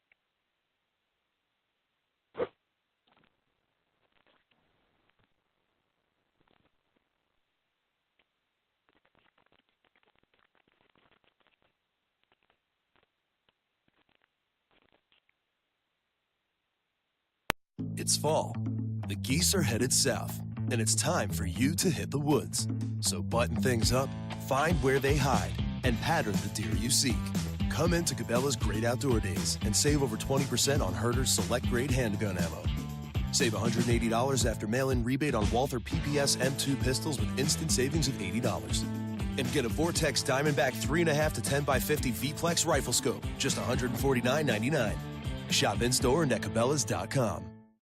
It's fall. The geese are headed south, and it's time for you to hit the woods. So button things up, find where they hide, and pattern the deer you seek. Come into Cabela's Great Outdoor Days and save over 20% on Herter's select grade handgun ammo. Save $180 after mail-in rebate on Walther PPS M2 pistols with instant savings of $80. And get a Vortex Diamondback 3.5 to 10x50 V-Flex rifle scope, just $149.99. Shop in-store and at Cabela's.com.